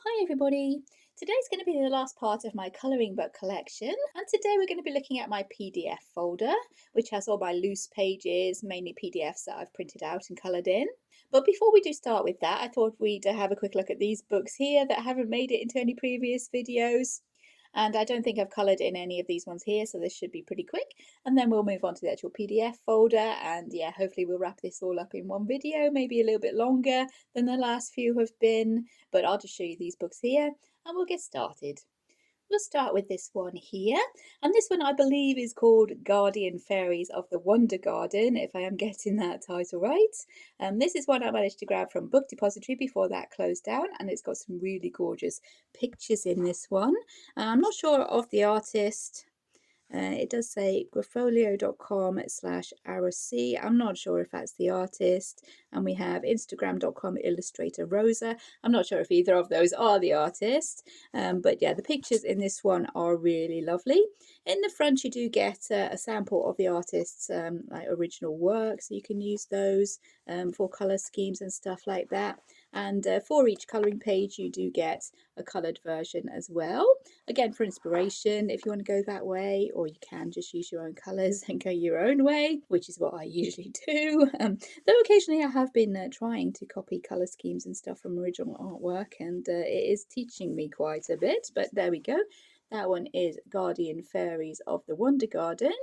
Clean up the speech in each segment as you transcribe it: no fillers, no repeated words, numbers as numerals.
Hi everybody! Today's going to be the last part of my colouring book collection, and today we're going to be looking at my PDF folder, which has all my loose pages, mainly PDFs that I've printed out and coloured in. But before we do start with that, I thought we'd have a quick look at these books here that haven't made it into any previous videos. And I don't think I've coloured in any of these ones here, so this should be pretty quick. And then we'll move on to the actual PDF folder, and yeah, hopefully we'll wrap this all up in one video, maybe a little bit longer than the last few have been, but I'll just show you these books here and we'll get started. We'll start with this one here, and this one I believe is called Guardian Fairies of the Wonder Garden, if I am getting that title right. This is one I managed to grab from Book Depository before that closed down, and it's got some really gorgeous pictures in this one. I'm not sure of the artist. It does say grapholio.com/RC. I'm not sure if that's the artist. And we have Instagram.com illustrator Rosa. I'm not sure if either of those are the artist. But yeah, the pictures in this one are really lovely. In the front, you do get a sample of the artist's like original work. So you can use those for colour schemes and stuff like that. And for each colouring page, you do get a coloured version as well. Again, for inspiration, if you want to go that way, or you can just use your own colours and go your own way, which is what I usually do. Though occasionally I have been trying to copy colour schemes and stuff from original artwork, and it is teaching me quite a bit, but there we go. That one is Guardian Fairies of the Wonder Garden.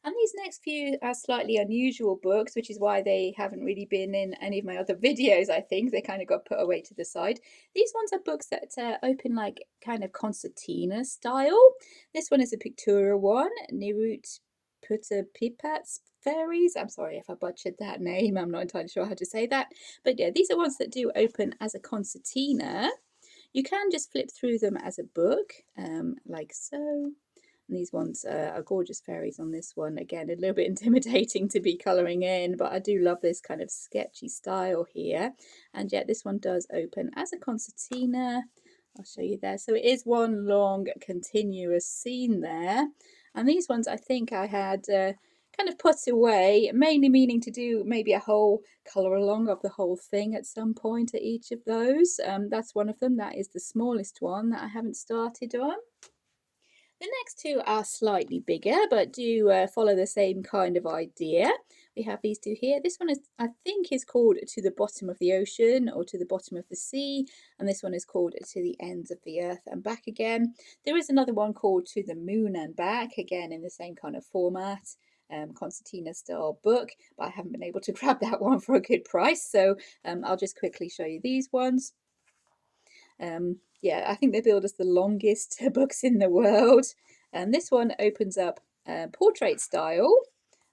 And these next few are slightly unusual books, which is why they haven't really been in any of my other videos, I think. They kind of got put away to the side. These ones are books that open like kind of concertina style. This one is a pictorial one, Nirut Pipat's Fairies. I'm sorry if I butchered that name. I'm not entirely sure how to say that. But yeah, these are ones that do open as a concertina. You can just flip through them as a book, like so. And these ones are gorgeous fairies on this one. Again, a little bit intimidating to be colouring in, but I do love this kind of sketchy style here. And yet this one does open as a concertina. I'll show you there. So it is one long continuous scene there. And these ones I think I had kind of put away, mainly meaning to do maybe a whole colour along of the whole thing at some point at each of those. That's one of them. That is the smallest one that I haven't started on. The next two are slightly bigger, but do follow the same kind of idea. We have these two here. This one is, I think, is called To the Bottom of the Ocean or To the Bottom of the Sea, and this one is called To the Ends of the Earth and Back Again. There is another one called To the Moon and Back, again in the same kind of format. Concertina style book, but I haven't been able to grab that one for a good price, so I'll just quickly show you these ones. Yeah, I think they billed as the longest books in the world. And this one opens up portrait style.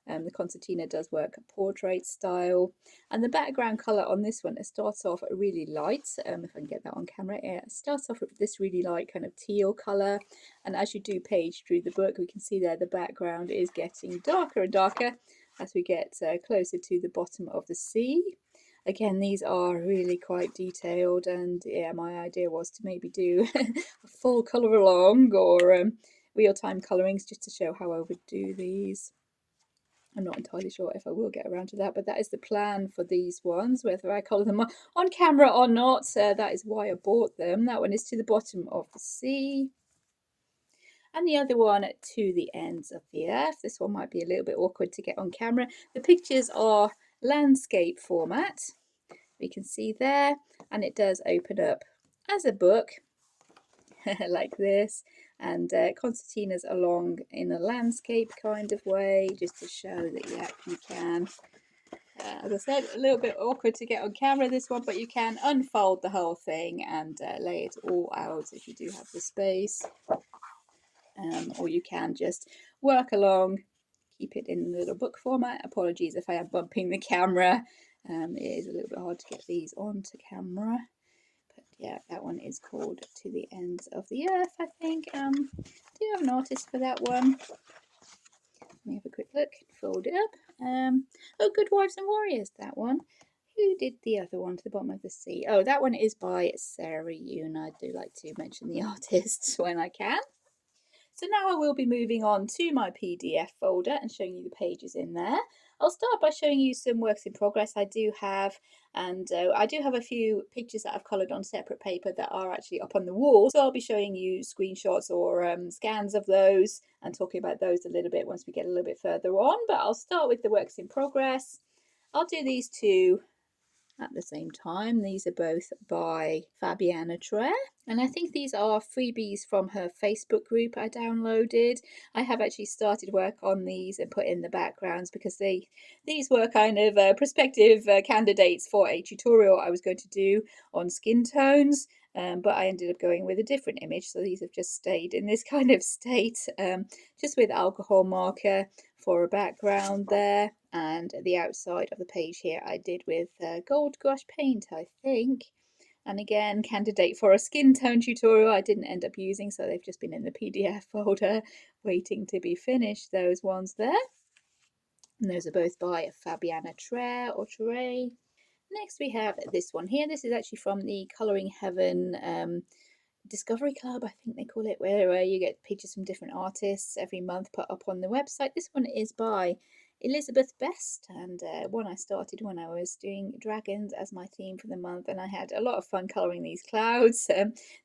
The concertina does work portrait style. And the background colour on this one, it starts off really light. If I can get that on camera, yeah, it starts off with this really light kind of teal colour. And as you do page through the book, we can see there the background is getting darker and darker as we get closer to the bottom of the sea. Again, these are really quite detailed, and yeah, my idea was to maybe do a full colour along or real-time colourings just to show how I would do these. I'm not entirely sure if I will get around to that, but that is the plan for these ones, whether I colour them on camera or not. That is why I bought them. That one is To the Bottom of the Sea. And the other one, To the Ends of the Earth. This one might be a little bit awkward to get on camera. The pictures are landscape format. We can see there, and it does open up as a book like this, and concertinas along in a landscape kind of way, just to show that yeah, you can, as I said, a little bit awkward to get on camera this one, but you can unfold the whole thing and lay it all out if you do have the space, or you can just work along, keep it in a little book format. Apologies if I am bumping the camera. It is a little bit hard to get these onto camera, but yeah, that one is called To the Ends of the Earth, I think. Do you have an artist for that one? Let me have a quick look. Fold it up. Oh, Good Wives and Warriors, that one. Who did the other one, To the Bottom of the Sea? Oh, that one is by Sarah Yoon. I do like to mention the artists when I can. So now I will be moving on to my PDF folder and showing you the pages in there. I'll start by showing you some works in progress I do have, and I do have a few pictures that I've coloured on separate paper that are actually up on the wall. So I'll be showing you screenshots or scans of those and talking about those a little bit once we get a little bit further on. But I'll start with the works in progress. I'll do these two at the same time. These are both by Fabiana Tre, and I think these are freebies from her Facebook group I downloaded. I have actually started work on these and put in the backgrounds because these were kind of prospective candidates for a tutorial I was going to do on skin tones. But I ended up going with a different image, so these have just stayed in this kind of state, just with alcohol marker for a background there, and the outside of the page here I did with gold gouache paint, I think. And again, candidate for a skin tone tutorial I didn't end up using, so they've just been in the PDF folder waiting to be finished, those ones there. And those are both by Fabiana Tre or Tre. Next we have this one here. This is actually from the Colouring Heaven Discovery Club, I think they call it, where you get pictures from different artists every month put up on the website. This one is by Elizabeth Best, and one I started when I was doing dragons as my theme for the month, and I had a lot of fun colouring these clouds.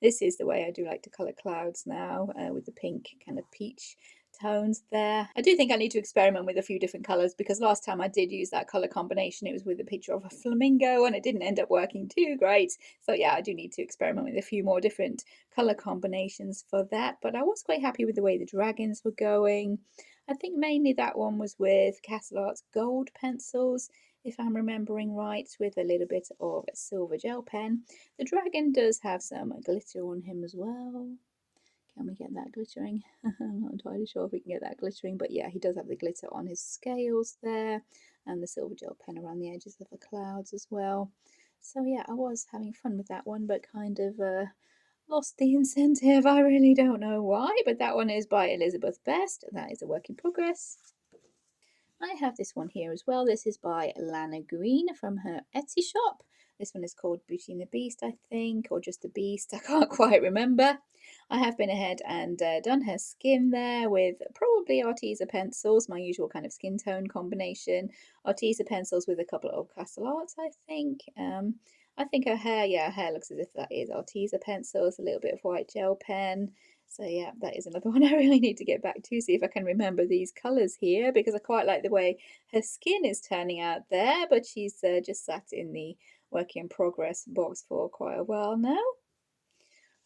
This is the way I do like to colour clouds now, with the pink kind of peach tones there. I do think I need to experiment with a few different colours, because last time I did use that colour combination it was with a picture of a flamingo and it didn't end up working too great. So yeah, I do need to experiment with a few more different colour combinations for that, but I was quite happy with the way the dragons were going. I think mainly that one was with Castle Arts gold pencils, if I'm remembering right, with a little bit of silver gel pen. The dragon does have some glitter on him as well. Can we get that glittering? I'm not entirely sure if we can get that glittering, but yeah, he does have the glitter on his scales there, and the silver gel pen around the edges of the clouds as well. So yeah, I was having fun with that one, but kind of lost the incentive. I really don't know why, but that one is by Elizabeth Best. That is a work in progress. I have this one here as well. This is by Lana Green from her Etsy shop. This one is called Beauty and the Beast, I think, or just the Beast. I can't quite remember. I have been ahead and done her skin there with probably Arteza pencils, my usual kind of skin tone combination. Arteza pencils with a couple of Castle Arts, I think. I think her hair, yeah, her hair looks as if that is Arteza pencils, a little bit of white gel pen. So yeah, that is another one I really need to get back to, see if I can remember these colours here, because I quite like the way her skin is turning out there, but she's just sat in the work in progress box for quite a while now.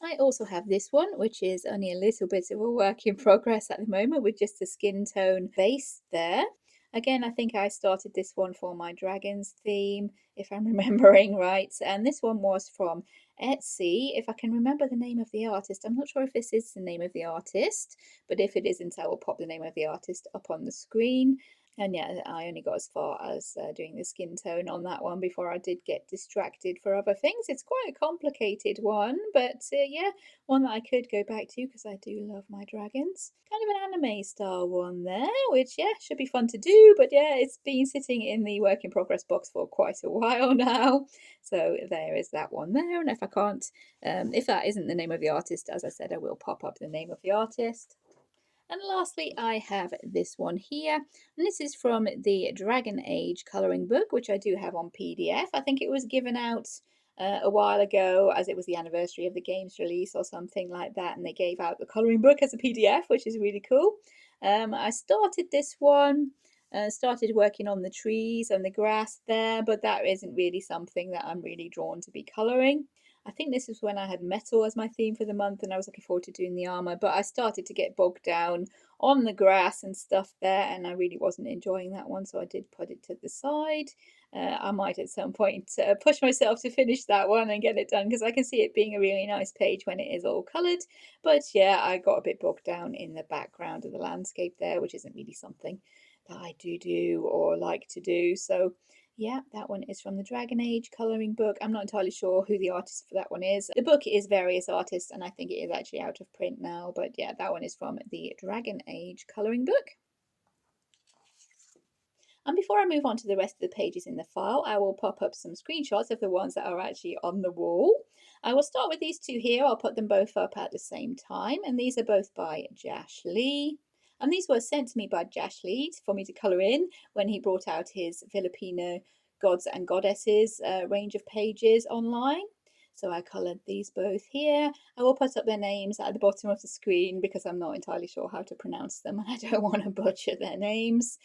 I also have this one, which is only a little bit of a work in progress at the moment with just a skin tone base there. Again, I think I started this one for my dragons theme, if I'm remembering right. And this one was from Etsy. If I can remember the name of the artist, I'm not sure if this is the name of the artist, but if it isn't, I will pop the name of the artist up on the screen. And yeah, I only got as far as doing the skin tone on that one before I did get distracted for other things. It's quite a complicated one, but yeah, one that I could go back to because I do love my dragons. Kind of an anime style one there, which yeah, should be fun to do, but yeah, it's been sitting in the work in progress box for quite a while now. So there is that one there, and if I can't, if that isn't the name of the artist, as I said, I will pop up the name of the artist. And lastly, I have this one here, and this is from the Dragon Age colouring book, which I do have on PDF. I think it was given out a while ago as it was the anniversary of the game's release or something like that, and they gave out the colouring book as a PDF, which is really cool. I started this one, started working on the trees and the grass there, but that isn't really something that I'm really drawn to be colouring. I think this is when I had metal as my theme for the month and I was looking forward to doing the armour, but I started to get bogged down on the grass and stuff there, and I really wasn't enjoying that one, so I did put it to the side. I might at some point push myself to finish that one and get it done, because I can see it being a really nice page when it is all coloured, but yeah, I got a bit bogged down in the background of the landscape there, which isn't really something that I do or like to do, so yeah, that one is from the Dragon Age colouring book. I'm not entirely sure who the artist for that one is. The book is various artists, and I think it is actually out of print now. But yeah, that one is from the Dragon Age colouring book. And before I move on to the rest of the pages in the file, I will pop up some screenshots of the ones that are actually on the wall. I will start with these two here. I'll put them both up at the same time. And these are both by Jash Lee. And these were sent to me by Jash Lee for me to colour in when he brought out his Filipino gods and goddesses range of pages online. So I coloured these both here. I will put up their names at the bottom of the screen because I'm not entirely sure how to pronounce them and I don't want to butcher their names.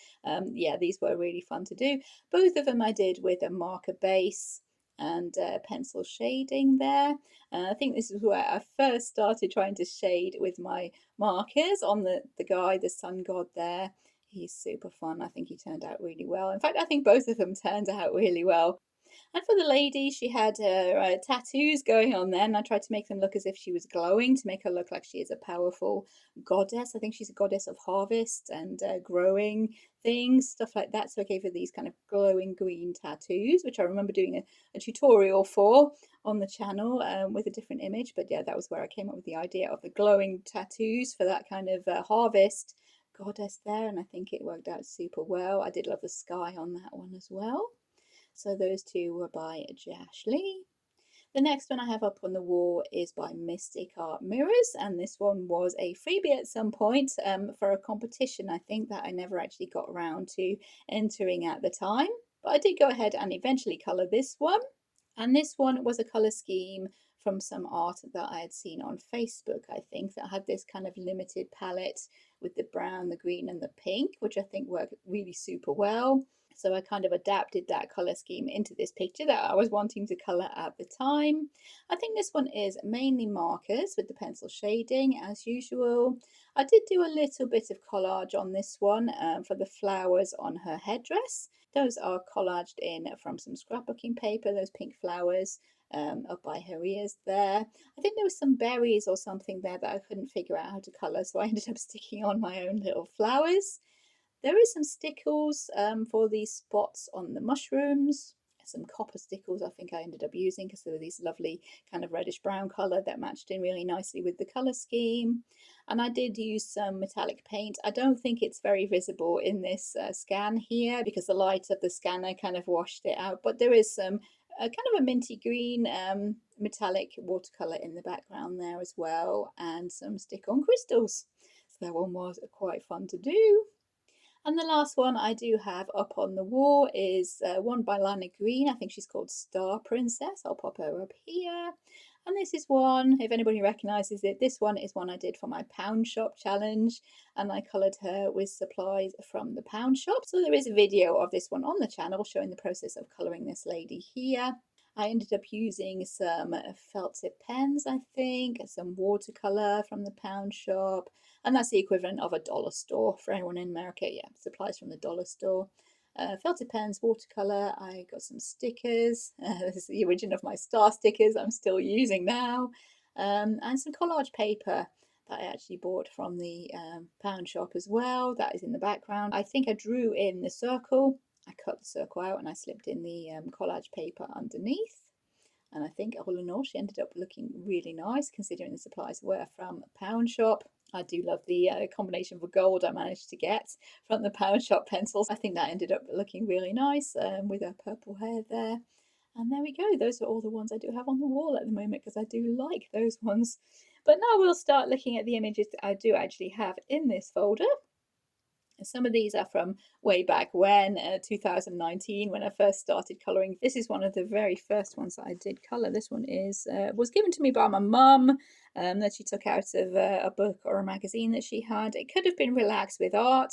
Yeah, these were really fun to do. Both of them I did with a marker base and pencil shading there. I think this is where I first started trying to shade with my markers on the guy, the sun god there. He's super fun. I think he turned out really well. In fact, I think both of them turned out really well. And for the lady, she had her tattoos going on there, and I tried to make them look as if she was glowing to make her look like she is a powerful goddess. I think she's a goddess of harvest and growing things, stuff like that. So I gave her these kind of glowing green tattoos, which I remember doing a tutorial for on the channel with a different image. But yeah, that was where I came up with the idea of the glowing tattoos for that kind of harvest goddess there, and I think it worked out super well. I did love the sky on that one as well. So those two were by Jash Lee. The next one I have up on the wall is by Mystic Art Mirrors, and this one was a freebie at some point for a competition, I think, that I never actually got around to entering at the time. But I did go ahead and eventually colour this one. And this one was a colour scheme from some art that I had seen on Facebook, I think, that had this kind of limited palette with the brown, the green, and the pink, which I think worked really super well. So I kind of adapted that colour scheme into this picture that I was wanting to colour at the time. I think this one is mainly markers with the pencil shading as usual. I did do a little bit of collage on this one for the flowers on her headdress. Those are collaged in from some scrapbooking paper, those pink flowers up by her ears there. I think there was some berries or something there that I couldn't figure out how to colour, so I ended up sticking on my own little flowers. There is some stickles for these spots on the mushrooms, some copper stickles I think I ended up using because they were these lovely kind of reddish brown colour that matched in really nicely with the colour scheme. And I did use some metallic paint. I don't think it's very visible in this scan here because the light of the scanner kind of washed it out, but there is some kind of a minty green metallic watercolour in the background there as well, and some stick-on crystals. So that one was quite fun to do. And the last one I do have up on the wall is one by Lana Green. I think she's called Star Princess. I'll pop her up here. And this is one, if anybody recognises it, this one is one I did for my pound shop challenge. And I coloured her with supplies from the pound shop. So there is a video of this one on the channel showing the process of colouring this lady here. I ended up using some felt tip pens, I think, some watercolour from the pound shop, and that's the equivalent of a dollar store for anyone in America. Yeah, supplies from the dollar store. Felt tip pens, watercolour. I got some stickers. This is the origin of my star stickers I'm still using now, and some collage paper that I actually bought from the pound shop as well. That is in the background. I think I drew in the circle. I cut the circle out and I slipped in the collage paper underneath. And I think all in all, she ended up looking really nice considering the supplies were from a pound shop. I do love the combination of gold I managed to get from the pound shop pencils. I think that ended up looking really nice with her purple hair there. And there we go. Those are all the ones I do have on the wall at the moment because I do like those ones. But now we'll start looking at the images that I do actually have in this folder. Some of these are from way back when, 2019, when I first started colouring. This is one of the very first ones that I did colour. This one was given to me by my mum that she took out of a book or a magazine that she had. It could have been Relaxed with Art,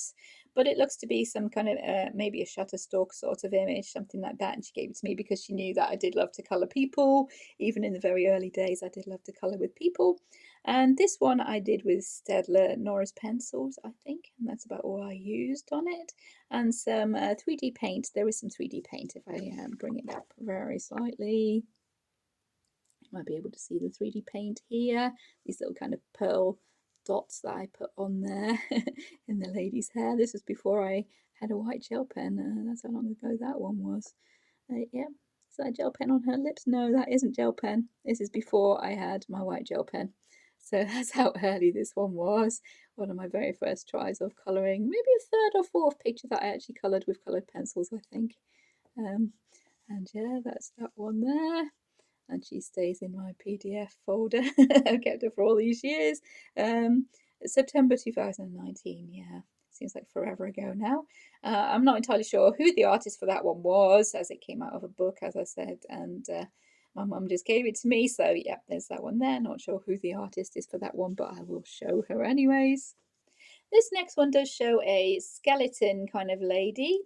but it looks to be some kind of maybe a Shutterstock sort of image, something like that. And she gave it to me because she knew that I did love to colour people. Even in the very early days, I did love to colour with people. And this one I did with Staedtler Norris pencils, I think, and that's about all I used on it. And some 3D paint. There is some 3D paint if I bring it up very slightly. You might be able to see the 3D paint here. These little kind of pearl dots that I put on there in the lady's hair. This was before I had a white gel pen. That's how long ago that one was. Yeah. Is that a gel pen on her lips? No, that isn't gel pen. This is before I had my white gel pen. So that's how early this one was. One of my very first tries of colouring. Maybe a third or fourth picture that I actually coloured with coloured pencils, I think. And yeah, that's that one there. And she stays in my PDF folder. I've kept her for all these years. September 2019, yeah. Seems like forever ago now. I'm not entirely sure who the artist for that one was, as it came out of a book, as I said, and my mum just gave it to me. So, yeah, there's that one there. Not sure who the artist is for that one, but I will show her anyways. This next one does show a skeleton kind of lady.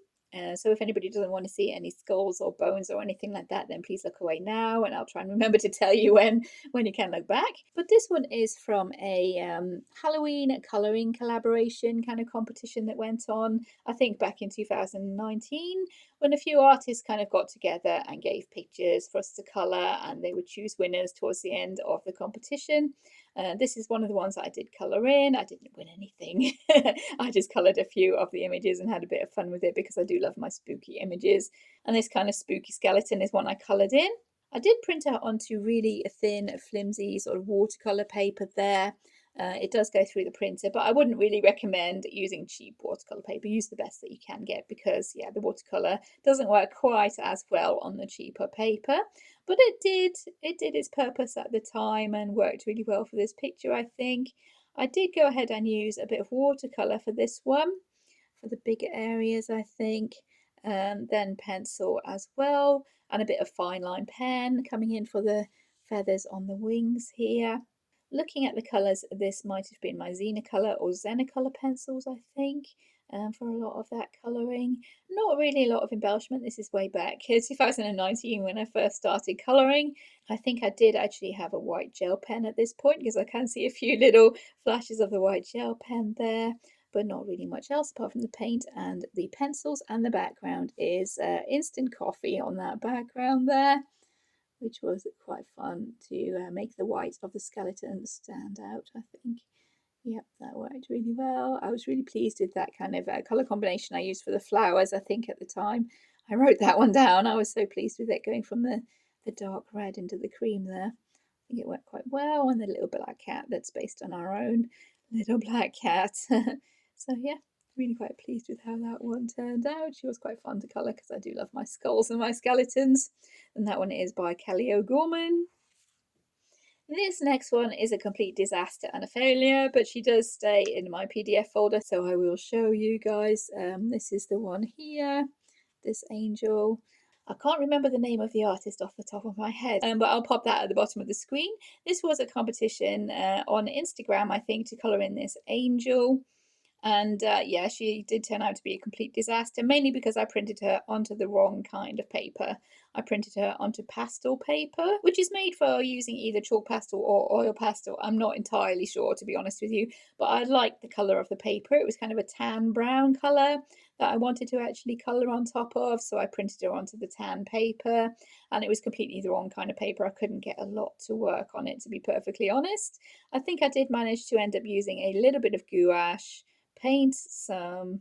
So if anybody doesn't want to see any skulls or bones or anything like that, then please look away now, and I'll try and remember to tell you when you can look back. But this one is from a Halloween colouring collaboration kind of competition that went on, I think back in 2019, when a few artists kind of got together and gave pictures for us to colour, and they would choose winners towards the end of the competition. This is one of the ones that I did colour in. I didn't win anything. I just coloured a few of the images and had a bit of fun with it because I do love my spooky images. And this kind of spooky skeleton is one I coloured in. I did print out onto really thin, flimsy sort of watercolour paper there. It does go through the printer, but I wouldn't really recommend using cheap watercolour paper. Use the best that you can get because, yeah, the watercolour doesn't work quite as well on the cheaper paper. But it did its purpose at the time and worked really well for this picture, I think. I did go ahead and use a bit of watercolour for this one, for the bigger areas, I think. Then pencil as well, and a bit of fine line pen coming in for the feathers on the wings here. Looking at the colours, this might have been my Zenacolour or Zenacolour pencils, I think, for a lot of that colouring. Not really a lot of embellishment. This is way back 2019 when I first started colouring. I think I did actually have a white gel pen at this point because I can see a few little flashes of the white gel pen there, but not really much else apart from the paint and the pencils. And the background is instant coffee on that background there, which was quite fun to make the white of the skeleton stand out, I think. Yep, that worked really well. I was really pleased with that kind of colour combination I used for the flowers, I think, at the time. I wrote that one down. I was so pleased with it going from the dark red into the cream there. I think it worked quite well. And the little black cat that's based on our own little black cat. So, yeah, really quite pleased with how that one turned out. She was quite fun to colour because I do love my skulls and my skeletons. And that one is by Kelly O'Gorman. This next one is a complete disaster and a failure, but she does stay in my PDF folder, so I will show you guys. This is the one here, this angel. I can't remember the name of the artist off the top of my head, but I'll pop that at the bottom of the screen. This was a competition on Instagram, I think, to colour in this angel. And yeah, she did turn out to be a complete disaster, mainly because I printed her onto the wrong kind of paper. I printed her onto pastel paper, which is made for using either chalk pastel or oil pastel. I'm not entirely sure, to be honest with you, but I liked the colour of the paper. It was kind of a tan brown colour that I wanted to actually colour on top of, so I printed her onto the tan paper, and it was completely the wrong kind of paper. I couldn't get a lot to work on it, to be perfectly honest. I think I did manage to end up using a little bit of gouache paint, some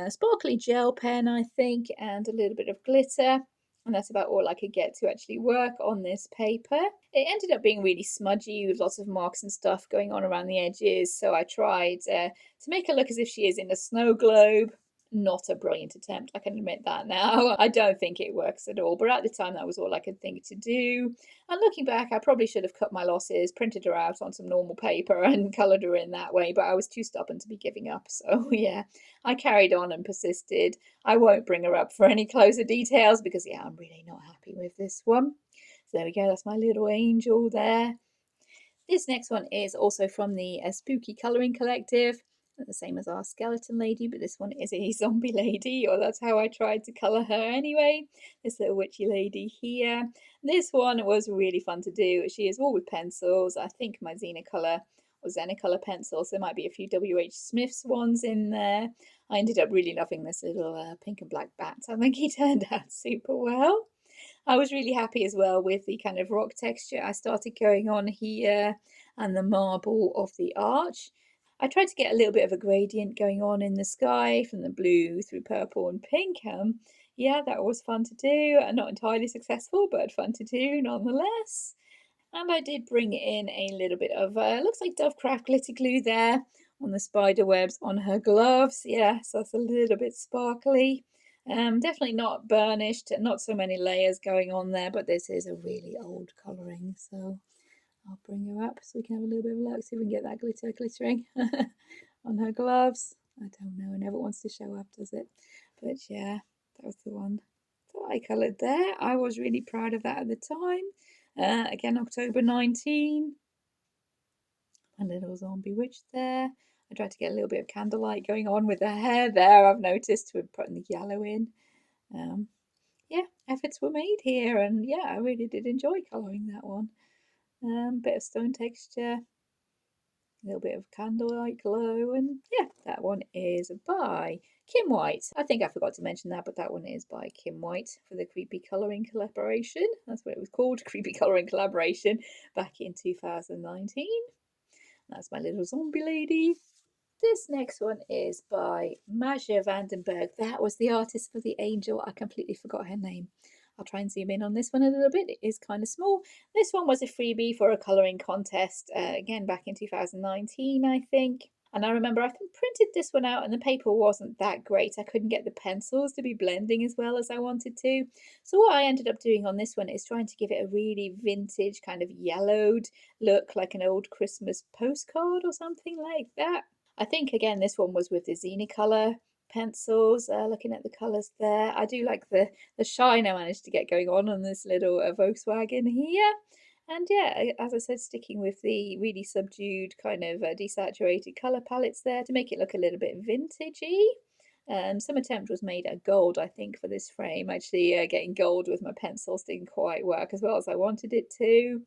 sparkly gel pen, I think, and a little bit of glitter. And that's about all I could get to actually work on this paper. It ended up being really smudgy with lots of marks and stuff going on around the edges. So I tried to make her look as if she is in a snow globe. Not a brilliant attempt, I can admit that now. I don't think it works at all, but at the time that was all I could think to do. And looking back, I probably should have cut my losses, printed her out on some normal paper and coloured her in that way, but I was too stubborn to be giving up. So yeah, I carried on and persisted. I won't bring her up for any closer details because yeah, I'm really not happy with this one. So there we go, that's my little angel there. This next one is also from the Spooky Colouring Collective, the same as our skeleton lady, but this one is a zombie lady, or that's how I tried to colour her anyway. This little witchy lady here. This one was really fun to do. She is all with pencils. I think my Zenacolour or Zenacolour pencils. There might be a few W.H. Smith's ones in there. I ended up really loving this little pink and black bat. I think he turned out super well. I was really happy as well with the kind of rock texture I started going on here and the marble of the arch. I tried to get a little bit of a gradient going on in the sky from the blue through purple and pink. Yeah, that was fun to do. Not entirely successful, but fun to do nonetheless. And I did bring in a little bit of, looks like Dovecraft glitter glue there on the spider webs on her gloves. Yeah, so it's a little bit sparkly. Definitely not burnished, not so many layers going on there, but this is a really old colouring, so I'll bring her up so we can have a little bit of luck, see if we can get that glitter glittering on her gloves. I don't know, it never wants to show up, does it? But yeah, that was the one that I coloured there. I was really proud of that at the time. Again, October 19. A little zombie witch there. I tried to get a little bit of candlelight going on with the hair there, I've noticed, with putting the yellow in. Yeah, efforts were made here, and yeah, I really did enjoy colouring that one. Bit of stone texture, a little bit of candlelight glow, and yeah, that one is by Kim White. I think I forgot to mention that, but that one is by Kim White for the Creepy Colouring Collaboration. That's what it was called, Creepy Colouring Collaboration, back in 2019. That's my little zombie lady. This next one is by Maja Vandenberg. That was the artist for the angel. I completely forgot her name. I'll try and zoom in on this one a little bit. It is kind of small. This one was a freebie for a colouring contest, again back in 2019, I think. And I remember I printed this one out and the paper wasn't that great. I couldn't get the pencils to be blending as well as I wanted to. So what I ended up doing on this one is trying to give it a really vintage kind of yellowed look, like an old Christmas postcard or something like that. I think again this one was with the Zine pencils. Looking at the colours there, I do like the shine I managed to get going on this little Volkswagen here. And yeah, as I said, sticking with the really subdued kind of desaturated colour palettes there to make it look a little bit vintagey. Some attempt was made at gold, I think, for this frame. Actually, getting gold with my pencils didn't quite work as well as I wanted it to.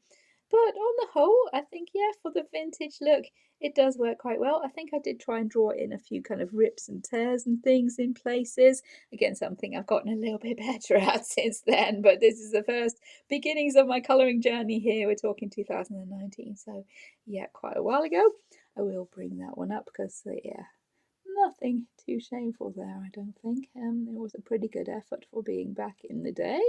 But on the whole, I think, yeah, for the vintage look, it does work quite well. I think I did try and draw in a few kind of rips and tears and things in places. Again, something I've gotten a little bit better at since then, but this is the first beginnings of my colouring journey here. We're talking 2019, so yeah, quite a while ago. I will bring that one up because, yeah, nothing too shameful there, I don't think. It was a pretty good effort for being back in the day.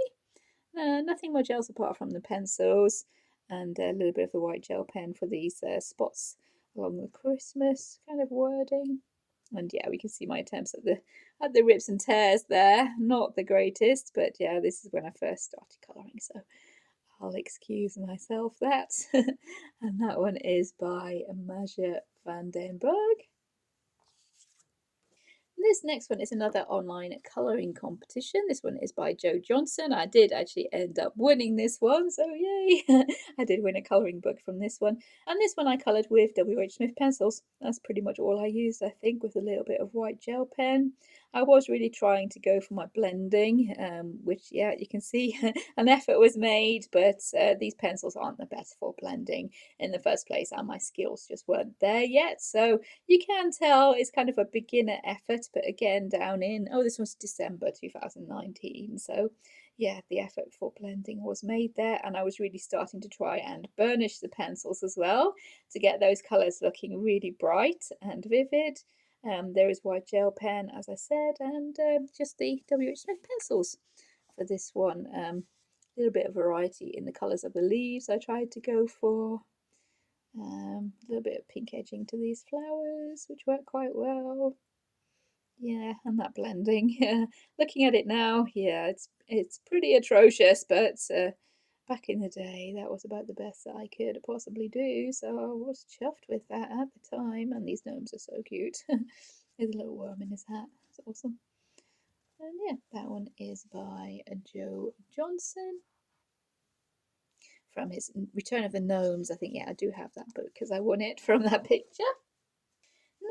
Nothing much else apart from the pencils and a little bit of the white gel pen for these spots along the Christmas kind of wording. And yeah, we can see my attempts at the rips and tears there. Not the greatest, but yeah, this is when I first started colouring, so I'll excuse myself that. And that one is by Maja van den Berg. This next one is another online colouring competition. This one is by Jo Johnson. I did actually end up winning this one, so yay! I did win a colouring book from this one. And this one I coloured with W.I.Ps pencils. That's pretty much all I used, I think, with a little bit of white gel pen. I was really trying to go for my blending, which, yeah, you can see an effort was made, but these pencils aren't the best for blending in the first place, and my skills just weren't there yet. So you can tell it's kind of a beginner effort, but again, down in, oh, this was December 2019. So yeah, the effort for blending was made there, and I was really starting to try and burnish the pencils as well to get those colours looking really bright and vivid. There is white gel pen, as I said, and just the W.H. Smith pencils for this one. A little bit of variety in the colours of the leaves I tried to go for. A little bit of pink edging to these flowers, which work quite well. Yeah, and that blending. Yeah, looking at it now, yeah, it's pretty atrocious, but back in the day, that was about the best that I could possibly do. So I was chuffed with that at the time. And these gnomes are so cute. There's a little worm in his hat. It's awesome. And yeah, that one is by Jo Johnson from his Return of the Gnomes. I think, yeah, I do have that book because I won it from that picture.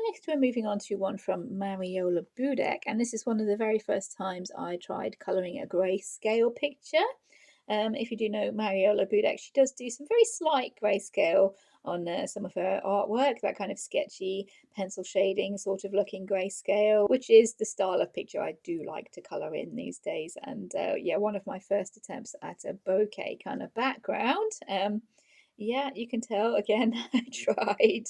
Next, we're moving on to one from Mariola Budek, and this is one of the very first times I tried colouring a grayscale picture. If you do know Mariola Budek, she does do some very slight grayscale on some of her artwork, that kind of sketchy pencil shading sort of looking grayscale, which is the style of picture I do like to colour in these days. And yeah, one of my first attempts at a bokeh kind of background. Yeah, you can tell again, I tried.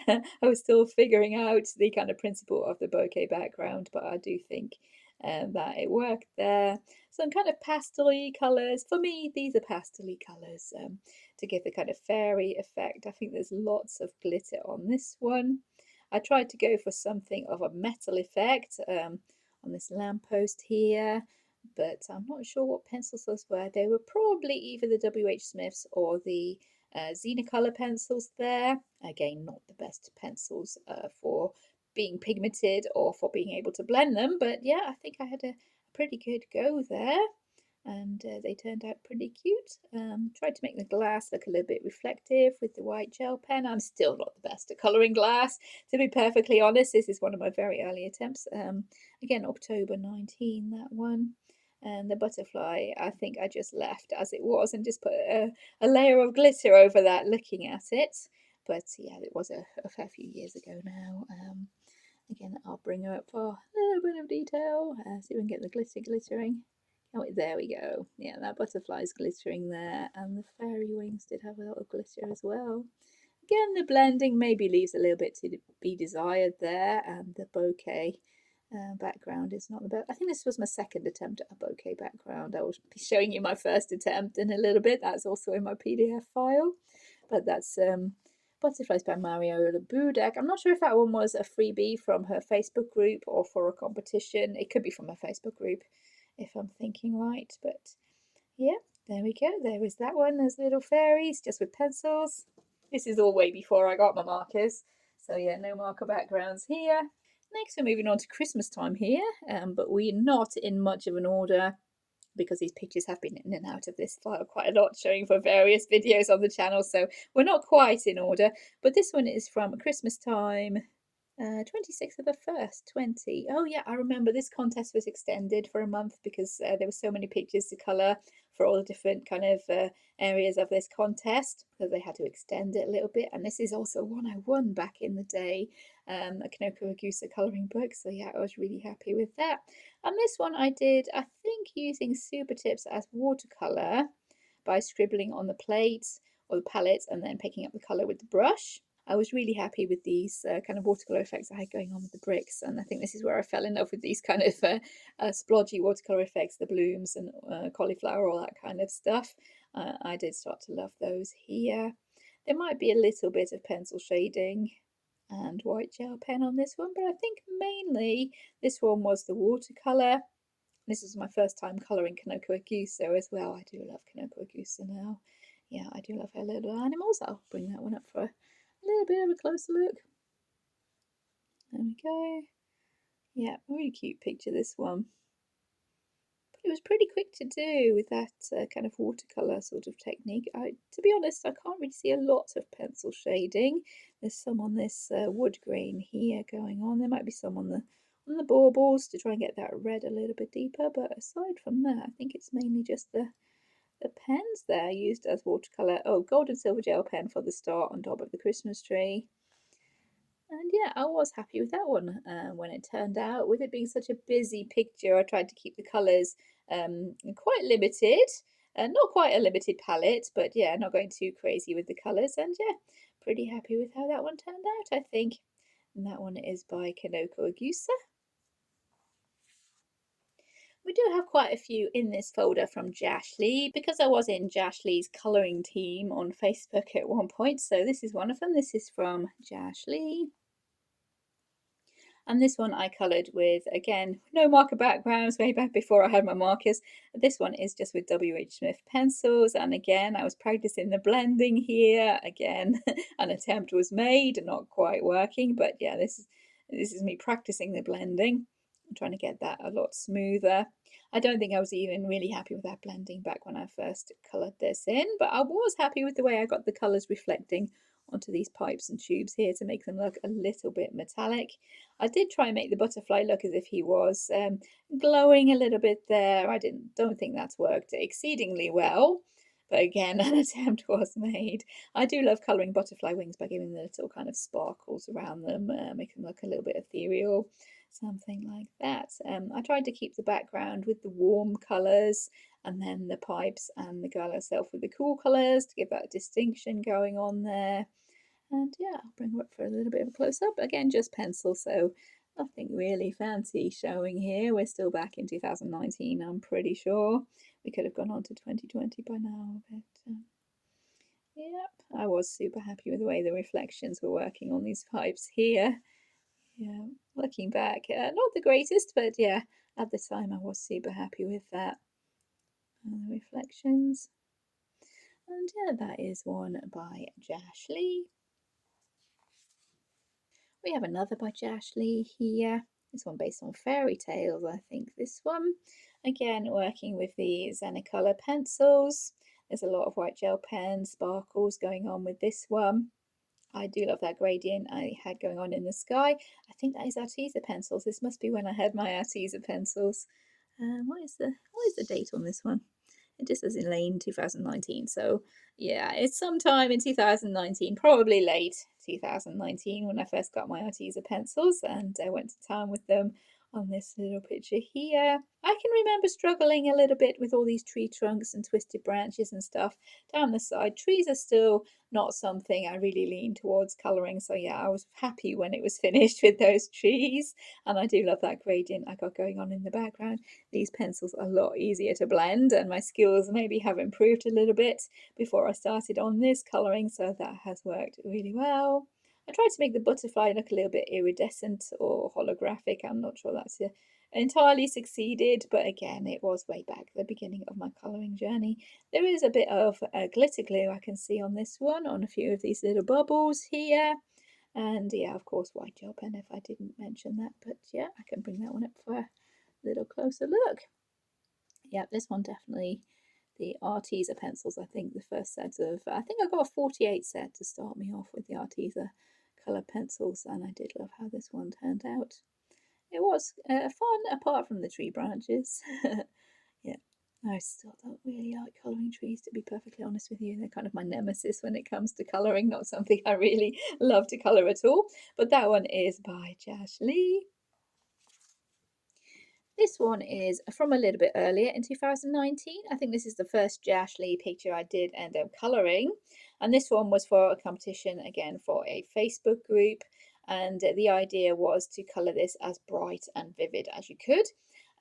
I was still figuring out the kind of principle of the bokeh background, but I do think that it worked there. Some kind of pastel-y colours. For me, these are pastel-y colours to give the kind of fairy effect. I think there's lots of glitter on this one. I tried to go for something of a metal effect on this lamppost here, but I'm not sure what pencils those were. They were probably either the W.H. Smiths or the Color pencils there. Again, not the best pencils for being pigmented or for being able to blend them, but yeah, I think I had a pretty good go there, and they turned out pretty cute. Tried to make the glass look a little bit reflective with the white gel pen. I'm still not the best at colouring glass, to be perfectly honest. This is one of my very early attempts. Again, October 19, that one. And the butterfly, I think I just left as it was and just put a layer of glitter over that looking at it. But yeah, it was a fair few years ago now. Again, I'll bring her up for a little bit of detail. See if we can get the glitter glittering. Oh, there we go. Yeah, that butterfly's glittering there, and the fairy wings did have a lot of glitter as well. Again, the blending maybe leaves a little bit to be desired there, and the bouquet background is not the best. I think this was my second attempt at a bouquet background. I will be showing you my first attempt in a little bit. That's also in my PDF file, but that's Butterflies by Mario Budek. I'm not sure if that one was a freebie from her Facebook group or for a competition. It could be from her Facebook group, if I'm thinking right. But yeah, there we go. There is that one. There's little fairies just with pencils. This is all way before I got my markers. So yeah, no marker backgrounds here. Next, we're moving on to Christmas time here, but we're not in much of an order because these pictures have been in and out of this file quite a lot, showing for various videos on the channel, so we're not quite in order. But this one is from Christmas time, 26th of the 1st, 20. Oh yeah, I remember this contest was extended for a month because there were so many pictures to colour for all the different kind of areas of this contest, so they had to extend it a little bit. And this is also one I won back in the day, a Kanoko Agusa colouring book, so yeah, I was really happy with that. And this one I did, I think, using Super Tips as watercolour by scribbling on the plates or the palette and then picking up the colour with the brush. I was really happy with these kind of watercolour effects I had going on with the bricks, and I think this is where I fell in love with these kind of splodgy watercolour effects, the blooms and cauliflower, all that kind of stuff. I did start to love those here. There might be a little bit of pencil shading and white gel pen on this one, but I think mainly this one was the watercolour. This was my first time colouring Kanoko Agusa as well. I do love Kanoko Agusa now. Yeah, I do love her little animals. I'll bring that one up for a little bit of a closer look. There we go. Yeah, really cute picture, this one. But it was pretty quick to do with that kind of watercolour sort of technique. To be honest, I can't really see a lot of pencil shading. There's some on this wood grain here going on. There might be some on the baubles to try and get that red a little bit deeper. But aside from that, I think it's mainly just the pens there used as watercolour. Oh, gold and silver gel pen for the start on top of the Christmas tree. And yeah, I was happy with that one when it turned out. With it being such a busy picture, I tried to keep the colours quite limited. Not quite a limited palette, but yeah, not going too crazy with the colours. And yeah, pretty happy with how that one turned out, I think. And that one is by Kanoko Agusa. We do have quite a few in this folder from Jash Lee because I was in Jash Lee's colouring team on Facebook at one point. So this is one of them. This is from Jash Lee. And this one I coloured with, again, no marker backgrounds, way back before I had my markers. This one is just with W.H. Smith pencils. And again, I was practicing the blending here. Again, an attempt was made, not quite working. But yeah, this is me practicing the blending. I'm trying to get that a lot smoother. I don't think I was even really happy with that blending back when I first coloured this in. But I was happy with the way I got the colours reflecting onto these pipes and tubes here to make them look a little bit metallic. I did try and make the butterfly look as if he was glowing a little bit there. I don't think that's worked exceedingly well, but again, an attempt was made. I do love colouring butterfly wings by giving the little kind of sparkles around them, make them look a little bit ethereal, something like that. I tried to keep the background with the warm colours, and then the pipes and the girl herself with the cool colours to give that distinction going on there. And yeah, I'll bring her up for a little bit of a close-up. Again, just pencil, so nothing really fancy showing here. We're still back in 2019, I'm pretty sure. We could have gone on to 2020 by now, but yep, I was super happy with the way the reflections were working on these pipes here. Yeah, looking back, not the greatest, but yeah, at the time I was super happy with that. And the reflections. And yeah, that is one by Jash Lee. We have another by Jash Lee here. This one based on fairy tales, I think. This one, again, working with the Zenicolor pencils. There's a lot of white gel pen sparkles going on with this one. I do love that gradient I had going on in the sky. I think that is Arteza pencils. This must be when I had my Arteza pencils. What is the date on this one? It just says in lane 2019. So yeah, it's sometime in 2019, probably late 2019 when I first got my Arteza pencils and I went to town with them on this little picture here. I can remember struggling a little bit with all these tree trunks and twisted branches and stuff down the side. Trees are still not something I really lean towards colouring. So yeah, I was happy when it was finished with those trees. And I do love that gradient I got going on in the background. These pencils are a lot easier to blend and my skills maybe have improved a little bit before I started on this colouring. So that has worked really well. I tried to make the butterfly look a little bit iridescent or holographic. I'm not sure that's entirely succeeded, but again, it was way back at the beginning of my colouring journey. There is a bit of glitter glue I can see on this one, on a few of these little bubbles here. And yeah, of course, white gel pen if I didn't mention that. But yeah, I can bring that one up for a little closer look. Yeah, this one definitely the Arteza pencils. I think the first set of, I think I got a 48 set to start me off with the Arteza colour pencils, and I did love how this one turned out. It was fun apart from the tree branches. Yeah, I still don't really like colouring trees, to be perfectly honest with you. They're kind of my nemesis when it comes to colouring, not something I really love to colour at all. But that one is by Jash Lee. This one is from a little bit earlier in 2019. I think this is the first Jash Lee picture I did end up colouring. And this one was for a competition, again, for a Facebook group. And the idea was to colour this as bright and vivid as you could.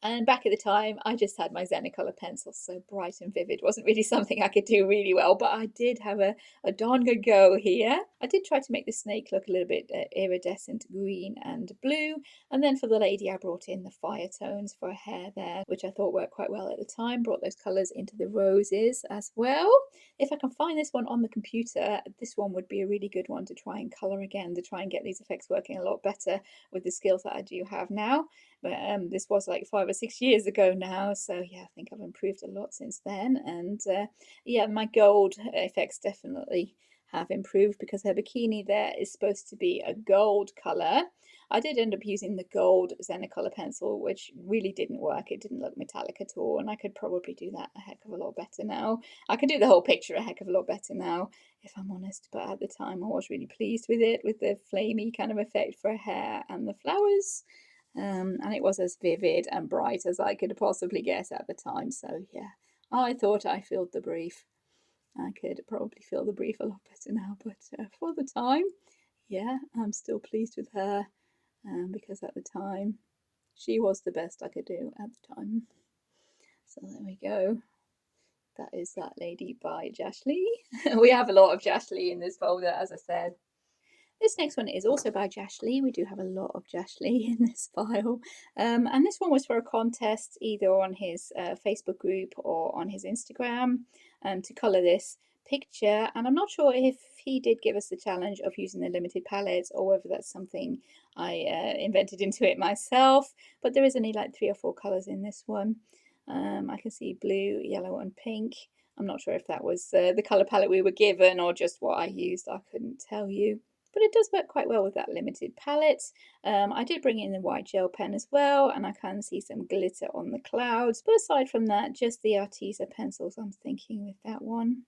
And back at the time, I just had my Zenicolor pencils, so bright and vivid wasn't really something I could do really well, but I did have a darn good go here. I did try to make the snake look a little bit iridescent green and blue, and then for the lady, I brought in the fire tones for her hair there, which I thought worked quite well at the time, brought those colours into the roses as well. If I can find this one on the computer, this one would be a really good one to try and colour again, to try and get these effects working a lot better with the skills that I do have now. But this was like 5 or 6 years ago now, so yeah, I think I've improved a lot since then. And yeah, my gold effects definitely have improved because her bikini there is supposed to be a gold colour. I did end up using the gold Zenicolor pencil, which really didn't work. It didn't look metallic at all, and I could probably do that a heck of a lot better now. I could do the whole picture a heck of a lot better now, if I'm honest, but at the time I was really pleased with it, with the flamey kind of effect for her hair and the flowers. And it was as vivid and bright as I could possibly get at the time. So yeah, I thought I filled the brief. I could probably fill the brief a lot better now, but for the time, yeah, I'm still pleased with her because at the time, she was the best I could do at the time. So there we go. That is that lady by Jash Lee. We have a lot of Jash Lee in this folder, as I said. This next one is also by Jash Lee. We do have a lot of Jash Lee in this file. And this one was for a contest either on his Facebook group or on his Instagram to colour this picture. And I'm not sure if he did give us the challenge of using the limited palettes or whether that's something I invented into it myself. But there is only like 3 or 4 colours in this one. I can see blue, yellow and pink. I'm not sure if that was the colour palette we were given or just what I used. I couldn't tell you. But it does work quite well with that limited palette. I did bring in the white gel pen as well, and I can see some glitter on the clouds. But aside from that, just the Arteza pencils I'm thinking with that one.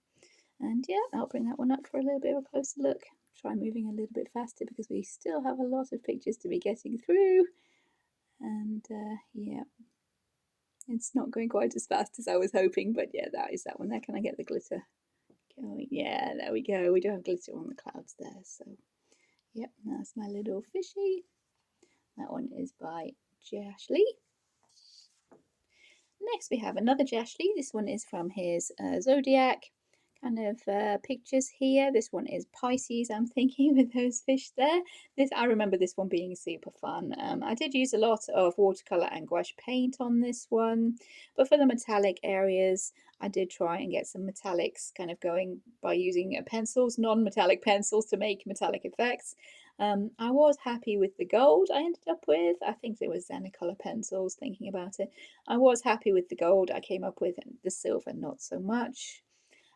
And yeah, I'll bring that one up for a little bit of a closer look. Try moving a little bit faster because we still have a lot of pictures to be getting through. And yeah, it's not going quite as fast as I was hoping, but yeah, that is that one there. Can I get the glitter going? Yeah, there we go. We do have glitter on the clouds there, so yep, that's my little fishy. That one is by Jash Lee. Next we have another Jash Lee. This one is from his Zodiac kind of pictures here. This one is Pisces, I'm thinking, with those fish there. I remember this one being super fun. I did use a lot of watercolor and gouache paint on this one, but for the metallic areas, I did try and get some metallics kind of going by using pencils, non-metallic pencils, to make metallic effects. I was happy with the gold I ended up with. I think it was Zenicolor pencils, thinking about it. I was happy with the gold I came up with, and the silver not so much.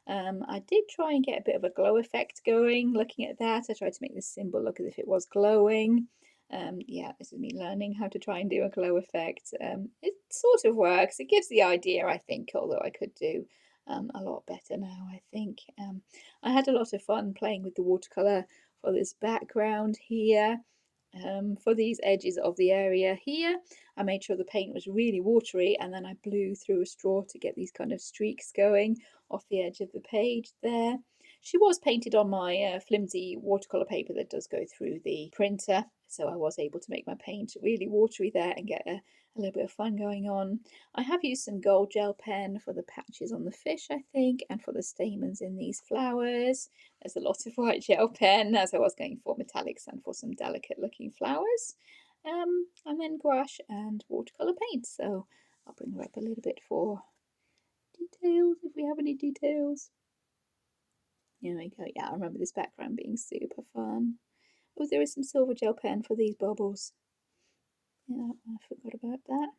I did try and get a bit of a glow effect going. Looking at that, I tried to make this symbol look as if it was glowing. Yeah, this is me learning how to try and do a glow effect. It sort of works. It gives the idea, I think, although I could do a lot better now, I think. I had a lot of fun playing with the watercolour for this background here. For these edges of the area here, I made sure the paint was really watery, and then I blew through a straw to get these kind of streaks going off the edge of the page there. She was painted on my flimsy watercolour paper that does go through the printer, so I was able to make my paint really watery there and get a little bit of fun going on. I have used some gold gel pen for the patches on the fish, I think, and for the stamens in these flowers. There's a lot of white gel pen, as I was going for metallics and for some delicate looking flowers. And then gouache and watercolour paint. So I'll bring her up a little bit for details, if we have any details. Here we go. Yeah, I remember this background being super fun. Oh, there is some silver gel pen for these bubbles. Yeah, I forgot about that.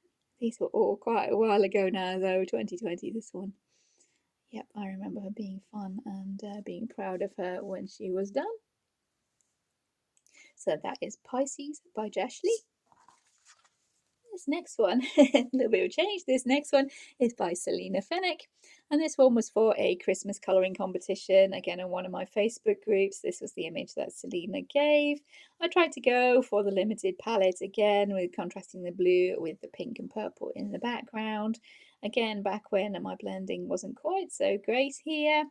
These were all quite a while ago now, though, 2020, this one. Yep, I remember her being fun and being proud of her when she was done. So that is Pisces by Jash Lee. This next one, a little bit of change. This next one is by Selena Fennick, and this one was for a Christmas colouring competition, again on one of my Facebook groups. This was the image that Selena gave. I tried to go for the limited palette again, with contrasting the blue with the pink and purple in the background. Again, back when my blending wasn't quite so great here.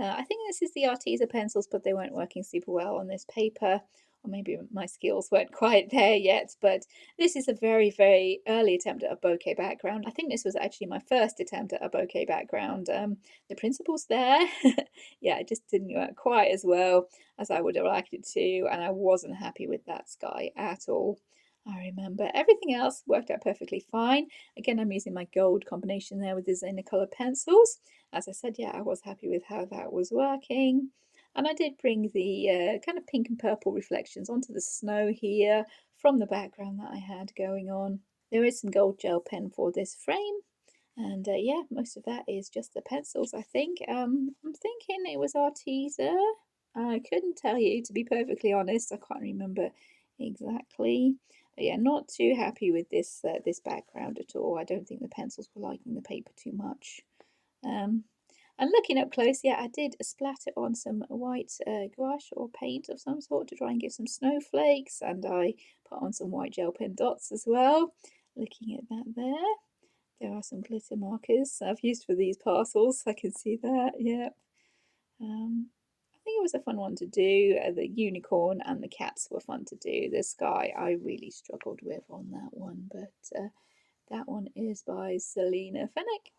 I think this is the Arteza pencils, but they weren't working super well on this paper, or maybe my skills weren't quite there yet, but this is a very, very early attempt at a bokeh background. I think this was actually my first attempt at a bokeh background. The principle's there. Yeah, it just didn't work quite as well as I would have liked it to, and I wasn't happy with that sky at all. I remember everything else worked out perfectly fine. Again, I'm using my gold combination there with the Zenicolor pencils. As I said, yeah, I was happy with how that was working. And I did bring the kind of pink and purple reflections onto the snow here from the background that I had going on. There is some gold gel pen for this frame. And yeah, most of that is just the pencils, I think. I'm thinking it was Arteza. I couldn't tell you, to be perfectly honest. I can't remember exactly. But yeah, not too happy with this this background at all. I don't think the pencils were liking the paper too much. And looking up close, yeah, I did splatter on some white gouache or paint of some sort to try and give some snowflakes, and I put on some white gel pen dots as well. Looking at that there are some glitter markers I've used for these parcels. I can see that, yeah. I think it was a fun one to do. The unicorn and the cats were fun to do. The sky I really struggled with on that one, but that one is by Selena Fennick.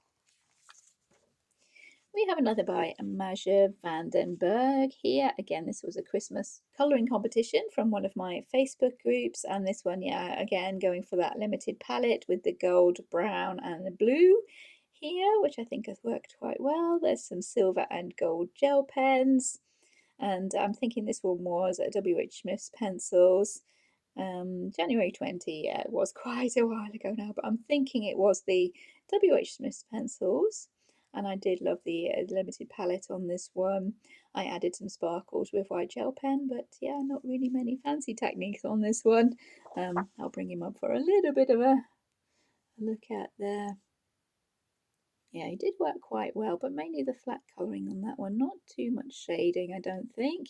We have another by Maja Vandenberg here. Again, this was a Christmas colouring competition from one of my Facebook groups. And this one, yeah, again, going for that limited palette with the gold, brown and the blue here, which I think has worked quite well. There's some silver and gold gel pens. And I'm thinking this one was W.I.Ps Smith's pencils. January 20, yeah, it was quite a while ago now, but I'm thinking it was the W.H. Smith's pencils. And I did love the limited palette on this one. I added some sparkles with white gel pen, but yeah, not really many fancy techniques on this one. I'll bring him up for a little bit of a look at there. Yeah, he did work quite well, but mainly the flat colouring on that one. Not too much shading, I don't think.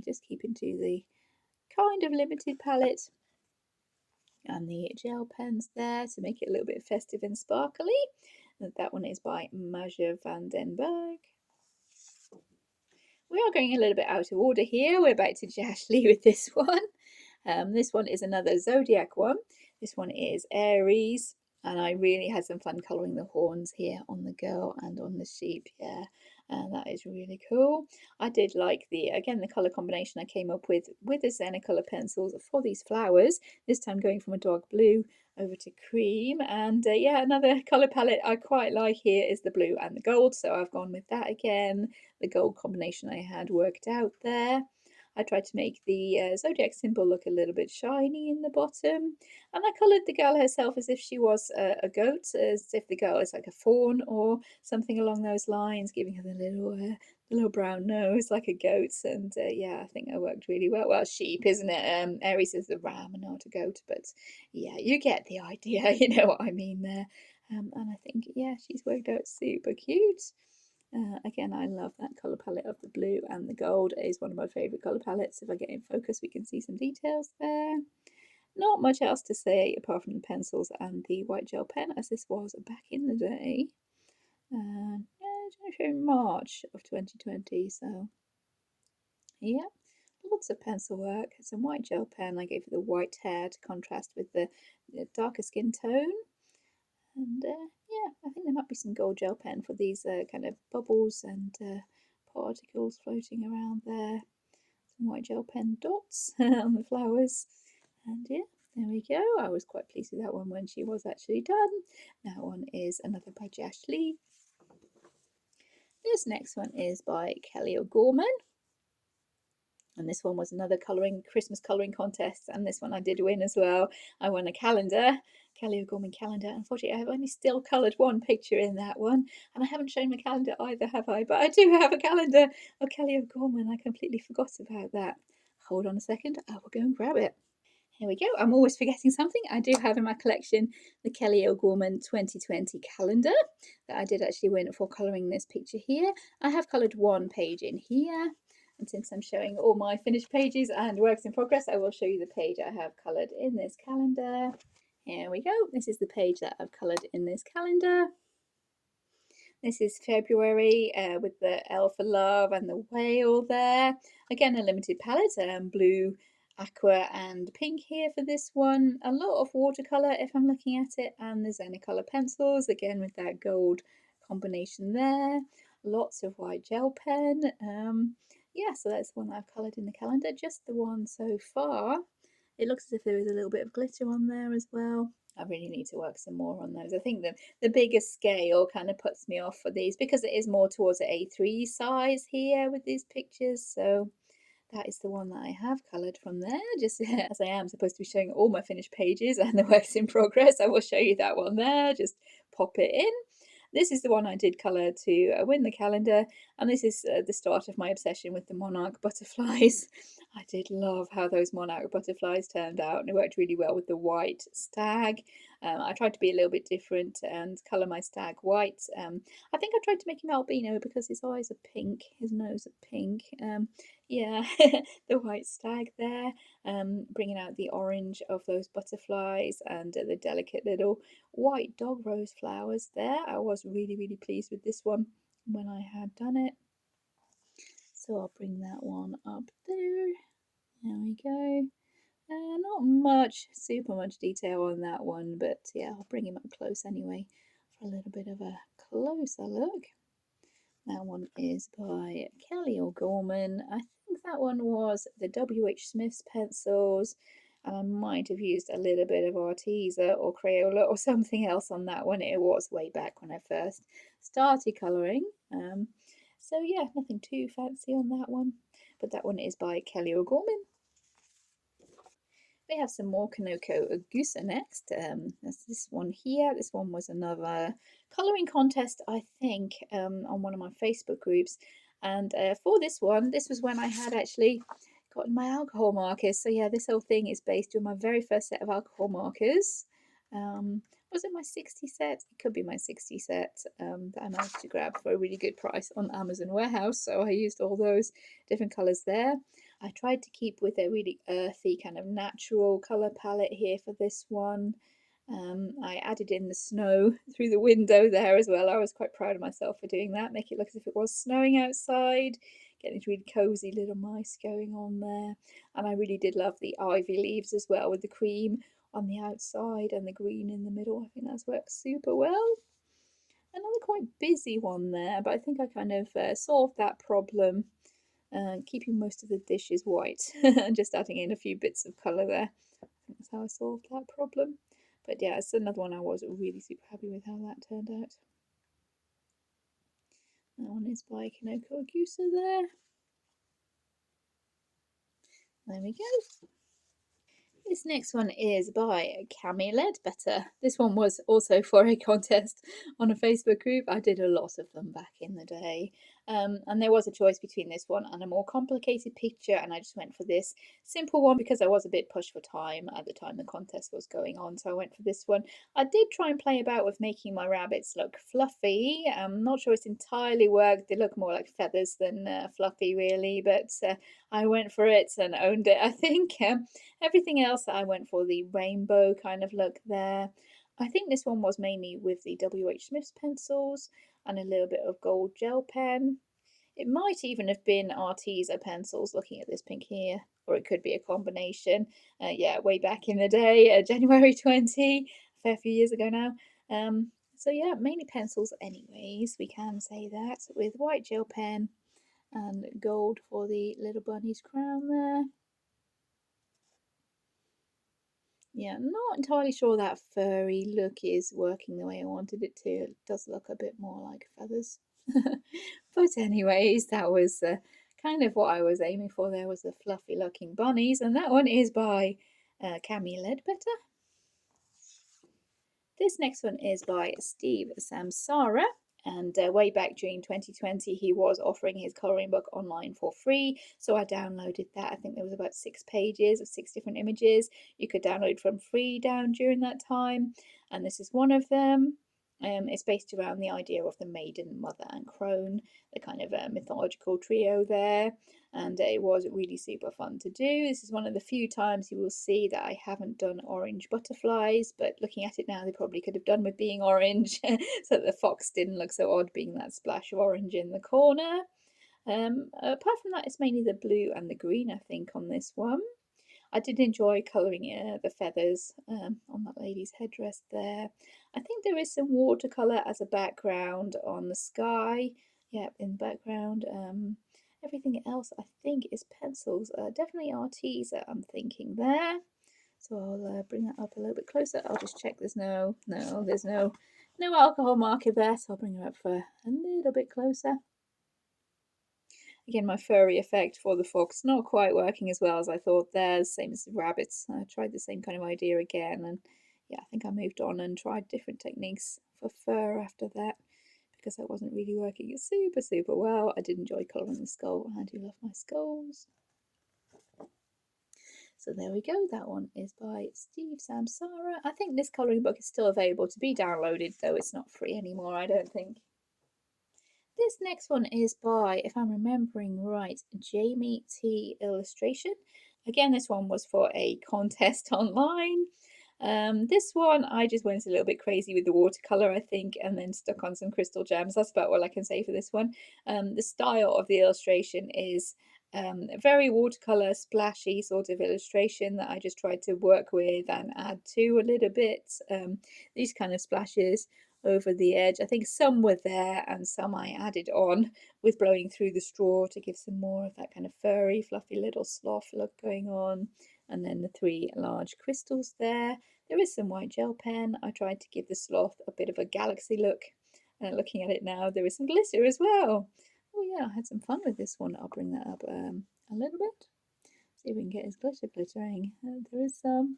Just keeping to the kind of limited palette. And the gel pens there to make it a little bit festive and sparkly. That one is by Maja Vandenberg. We are going a little bit out of order here. We're back to Jash Lee with this one. This one is another Zodiac one. This one is Aries. And I really had some fun colouring the horns here on the girl and on the sheep, yeah. And that is really cool. I did like again, the colour combination I came up with the Zennicolor pencils for these flowers, this time going from a dark blue over to cream. And yeah, another colour palette I quite like here is the blue and the gold, so I've gone with that again. The gold combination I had worked out there. I tried to make the Zodiac symbol look a little bit shiny in the bottom. And I coloured the girl herself as if she was a goat, as if the girl is like a fawn or something along those lines, giving her the little brown nose like a goat's. And yeah, I think that worked really well. Well, sheep, isn't it? Aries is the ram and not a goat, but yeah, you get the idea. You know what I mean there. And I think, yeah, she's worked out super cute. Again, I love that colour palette of the blue and the gold. It is one of my favourite colour palettes. If I get in focus, we can see some details there. Not much else to say apart from the pencils and the white gel pen, as this was back in the day. In March of 2020, so yeah, lots of pencil work. Some white gel pen. I gave it the white hair to contrast with the darker skin tone. And yeah, I think there might be some gold gel pen for these kind of bubbles and particles floating around there. Some white gel pen dots on the flowers. And yeah, there we go. I was quite pleased with that one when she was actually done. That one is another by Jash Lee. This next one is by Kelly O'Gorman. And this one was another Christmas colouring contest. And this one I did win as well. I won a calendar, Kelly O'Gorman calendar. Unfortunately, I've only still coloured one picture in that one. And I haven't shown my calendar either, have I? But I do have a calendar of Kelly O'Gorman. I completely forgot about that. Hold on a second. I will go and grab it. Here we go. I'm always forgetting something. I do have in my collection the Kelly O'Gorman 2020 calendar that I did actually win for colouring this picture here. I have coloured one page in here. And since I'm showing all my finished pages and works in progress, I will show you the page I have coloured in this calendar. Here we go. This is the page that I've coloured in this calendar. This is February with the L for Love and the whale there. Again, a limited palette, blue, aqua and pink here for this one. A lot of watercolour if I'm looking at it, and the Zennicolor pencils, again with that gold combination there. Lots of white gel pen. Yeah, so that's the one that I've coloured in the calendar, just the one so far. It looks as if there is a little bit of glitter on there as well. I really need to work some more on those. I think the bigger scale kind of puts me off for these because it is more towards the A3 size here with these pictures. So that is the one that I have coloured from there. Just as I am supposed to be showing all my finished pages and the works in progress, I will show you that one there. Just pop it in. This is the one I did colour to win the calendar, and this is the start of my obsession with the monarch butterflies. I did love how those monarch butterflies turned out, and it worked really well with the white stag. I tried to be a little bit different and colour my stag white. I think I tried to make him albino because his eyes are pink, his nose are pink. Yeah, the white stag there, bringing out the orange of those butterflies and the delicate little white dog rose flowers there. I was really, really pleased with this one when I had done it. So I'll bring that one up there. There we go. Not much, super much detail on that one, but yeah, I'll bring him up close anyway for a little bit of a closer look. That one is by Kelly O'Gorman. I think that one was the W.H. Smith's pencils, and I might have used a little bit of Arteza or Crayola or something else on that one. It was way back when I first started colouring. So yeah, nothing too fancy on that one, but that one is by Kelly O'Gorman. We have some more Kanoko Agusa next. There's this one here. This one was another colouring contest, I think, on one of my Facebook groups. And for this one, this was when I had actually gotten my alcohol markers. So yeah, this whole thing is based on my very first set of alcohol markers. Was it my 60 set? It could be my 60 set that I managed to grab for a really good price on Amazon Warehouse. So I used all those different colours there. I tried to keep with a really earthy kind of natural colour palette here for this one. I added in the snow through the window there as well. I was quite proud of myself for doing that, make it look as if it was snowing outside, getting these really cosy little mice going on there. And I really did love the ivy leaves as well with the cream on the outside and the green in the middle. I think that's worked super well. Another quite busy one there, but I think I kind of solved that problem, keeping most of the dishes white and just adding in a few bits of colour there. I think that's how I solved that problem. But yeah, it's another one I was really super happy with how that turned out. That one is by Kinoko Agusa there. There we go. This next one is by Cami Ledbetter. This one was also for a contest on a Facebook group. I did a lot of them back in the day. And there was a choice between this one and a more complicated picture, and I just went for this simple one because I was a bit pushed for time at the time the contest was going on, so I went for this one. I did try and play about with making my rabbits look fluffy. I'm not sure it's entirely worked. They look more like feathers than fluffy, really, but I went for it and owned it, I think. Everything else I went for the rainbow kind of look there. I think this one was mainly with the W.H. Smith's pencils and a little bit of gold gel pen. It might even have been Arteza pencils, looking at this pink here, or it could be a combination. Yeah, way back in the day, January 20, a fair few years ago now. So yeah, mainly pencils anyways, we can say that, with white gel pen and gold for the little bunny's crown there. Yeah, not entirely sure that furry look is working the way I wanted it to. It does look a bit more like feathers. But anyways, that was kind of what I was aiming for. There was the fluffy looking bunnies, and that one is by Cami Ledbetter. This next one is by Steve Samsara. And way back during 2020, he was offering his colouring book online for free. So I downloaded that. I think there was about 6 pages of 6 different images you could download from free down during that time. And this is one of them. It's based around the idea of the maiden, mother, and crone, the kind of mythological trio there. And it was really super fun to do. This is one of the few times you will see that I haven't done orange butterflies, but looking at it now, they probably could have done with being orange so that the fox didn't look so odd being that splash of orange in the corner. Apart from that, it's mainly the blue and the green, I think, on this one. I did enjoy colouring the feathers on that lady's headdress there. I think there is some watercolour as a background on the sky. Yeah, in the background. Everything else I think is pencils. Definitely Arteza, I'm thinking there. So I'll bring that up a little bit closer. I'll just check there's there's no alcohol marker there. So I'll bring her up for a little bit closer. Again, my furry effect for the fox not quite working as well as I thought there. Same as the rabbits. I tried the same kind of idea again, and yeah, I think I moved on and tried different techniques for fur after that because that wasn't really working super well. I did enjoy colouring the skull. I do love my skulls. So there we go. That one is by Steve Samsara. I think this colouring book is still available to be downloaded, though it's not free anymore, I don't think. This next one is by, if I'm remembering right, Jamie T. Illustration. Again, this one was for a contest online. This one, I just went a little bit crazy with the watercolour, I think, and then stuck on some crystal gems. That's about all I can say for this one. The style of the illustration is a very watercolour, splashy sort of illustration that I just tried to work with and add to a little bit. These kind of splashes over the edge. I think some were there and some I added on with blowing through the straw to give some more of that kind of furry, fluffy little sloth look going on. And then the 3 large crystals there. There is some white gel pen. I tried to give the sloth a bit of a galaxy look. Looking at it now, there is some glitter as well. Oh yeah, I had some fun with this one. I'll bring that up a little bit. See if we can get his glitter glittering. There is some.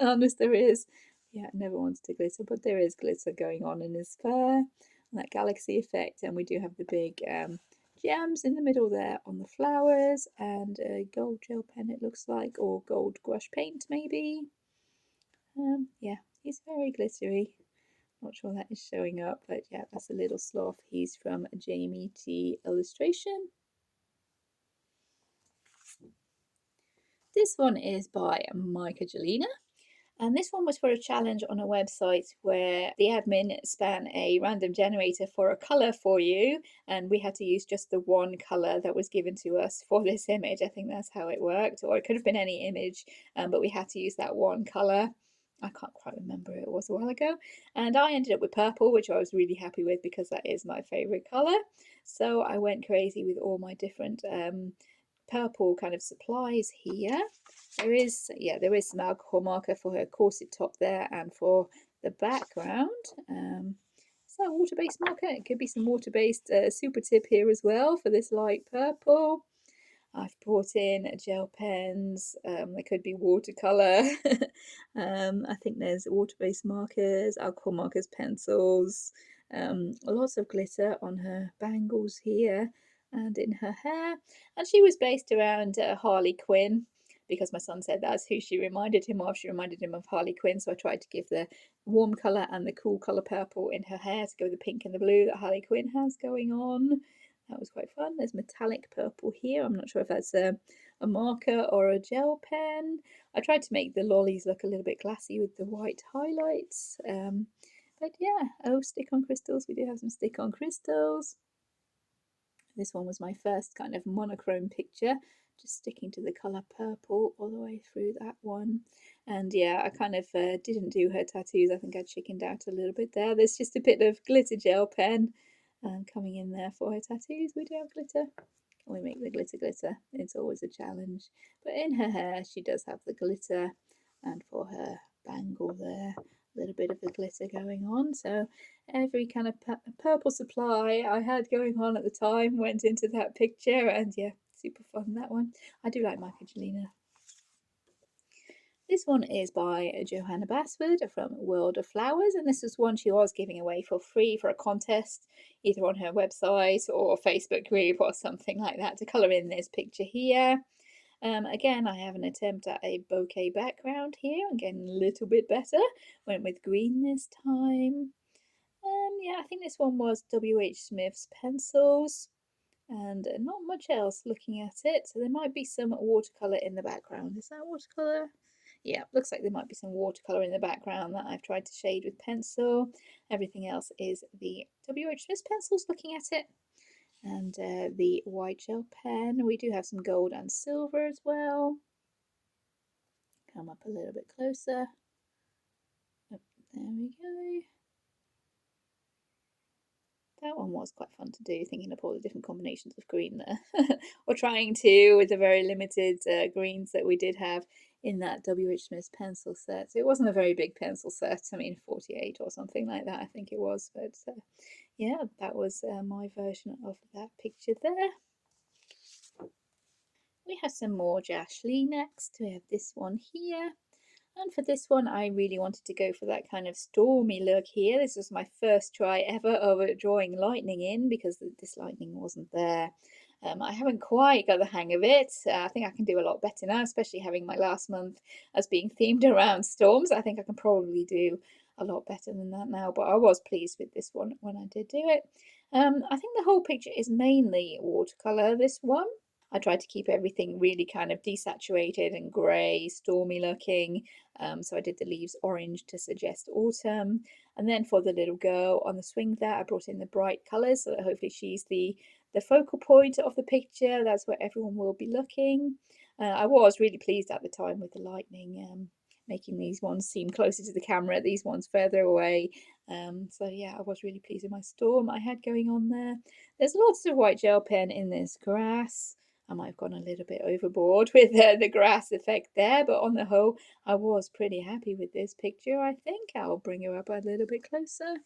Honest, there is. Yeah, never wanted to glitter, but there is glitter going on in his fur. And that galaxy effect. And we do have the big gems in the middle there on the flowers. And a gold gel pen, it looks like. Or gold gouache paint, maybe. Yeah, he's very glittery. Not sure that is showing up, but yeah, that's a little sloth. He's from Jamie T. Illustration. This one is by Micah Jelena. And this one was for a challenge on a website where the admin span a random generator for a colour for you, and we had to use just the one colour that was given to us for this image. I think that's how it worked, or it could have been any image, but we had to use that one colour. I can't quite remember, it was a while ago. And I ended up with purple, which I was really happy with because that is my favourite colour. So I went crazy with all my different purple kind of supplies here. There is some alcohol marker for her corset top there and for the background. So water-based marker, it could be some water-based super tip here as well for this light purple. I've brought in gel pens, they could be watercolour. I think there's water-based markers, alcohol markers, pencils, lots of glitter on her bangles here and in her hair. And she was based around Harley Quinn because my son said that's who she reminded him of. She reminded him of Harley Quinn, so I tried to give the warm colour and the cool colour purple in her hair to go with the pink and the blue that Harley Quinn has going on. That was quite fun. There's metallic purple here. I'm not sure if that's a marker or a gel pen. I tried to make the lollies look a little bit glassy with the white highlights. But yeah, oh, stick-on crystals. We do have some stick-on crystals. This one was my first kind of monochrome picture, just sticking to the colour purple all the way through that one. And yeah, I kind of didn't do her tattoos. I think I chickened out a little bit there. There's just a bit of glitter gel pen coming in there for her tattoos. We do have glitter. Can we make the glitter glitter? It's always a challenge. But in her hair, she does have the glitter. And for her bangle there, a little bit of the glitter going on. So every kind of purple supply I had going on at the time went into that picture, and yeah, super fun, that one. I do like Michaelina. This one is by Johanna Basford from World of Flowers, and this is one she was giving away for free for a contest, either on her website or Facebook group or something like that, to colour in this picture here. Again, I have an attempt at a bouquet background here. I'm getting a little bit better. Went with green this time. Yeah, I think this one was W.H. Smith's pencils, and not much else looking at it. So there might be some watercolour in the background. Is that watercolour? Yeah, looks like there might be some watercolour in the background that I've tried to shade with pencil. Everything else is the W.H. Smith's pencils looking at it. And the white gel pen. We do have some gold and silver as well. Come up a little bit closer. Oh, there we go. That one was quite fun to do, thinking of all the different combinations of green there. Or trying to, with the very limited greens that we did have in that W.H. Smith pencil set. So it wasn't a very big pencil set, I mean 48 or something like that I think it was. But yeah, that was my version of that picture there. We have some more Jash Lee next. We have this one here. And for this one, I really wanted to go for that kind of stormy look here. This was my first try ever of drawing lightning in because this lightning wasn't there. I haven't quite got the hang of it. I think I can do a lot better now, especially having my last month as being themed around storms. I think I can probably do a lot better than that now, but I was pleased with this one when I did do it. I think the whole picture is mainly watercolour, this one. I tried to keep everything really kind of desaturated and grey, stormy looking. So I did the leaves orange to suggest autumn. And then for the little girl on the swing there, I brought in the bright colours so that hopefully she's the focal point of the picture. That's where everyone will be looking. I was really pleased at the time with the lightning, making these ones seem closer to the camera, these ones further away. So yeah, I was really pleased with my storm I had going on there. There's lots of white gel pen in this grass. I might have gone a little bit overboard with the grass effect there, but on the whole, I was pretty happy with this picture, I think. I'll bring her up a little bit closer.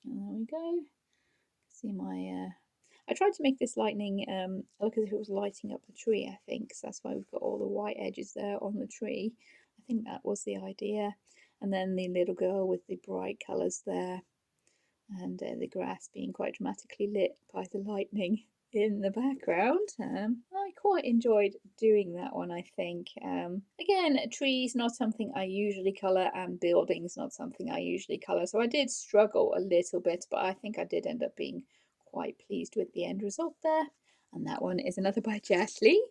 And there we go. See my... I tried to make this lightning look as if it was lighting up the tree, I think. So that's why we've got all the white edges there on the tree. I think that was the idea. And then the little girl with the bright colours there. And the grass being quite dramatically lit by the lightning in the background. I quite enjoyed doing that one, I think. Again, trees not something I usually colour, and buildings not something I usually colour, so I did struggle a little bit, but I think I did end up being quite pleased with the end result there. And that one is another by Jash Lee.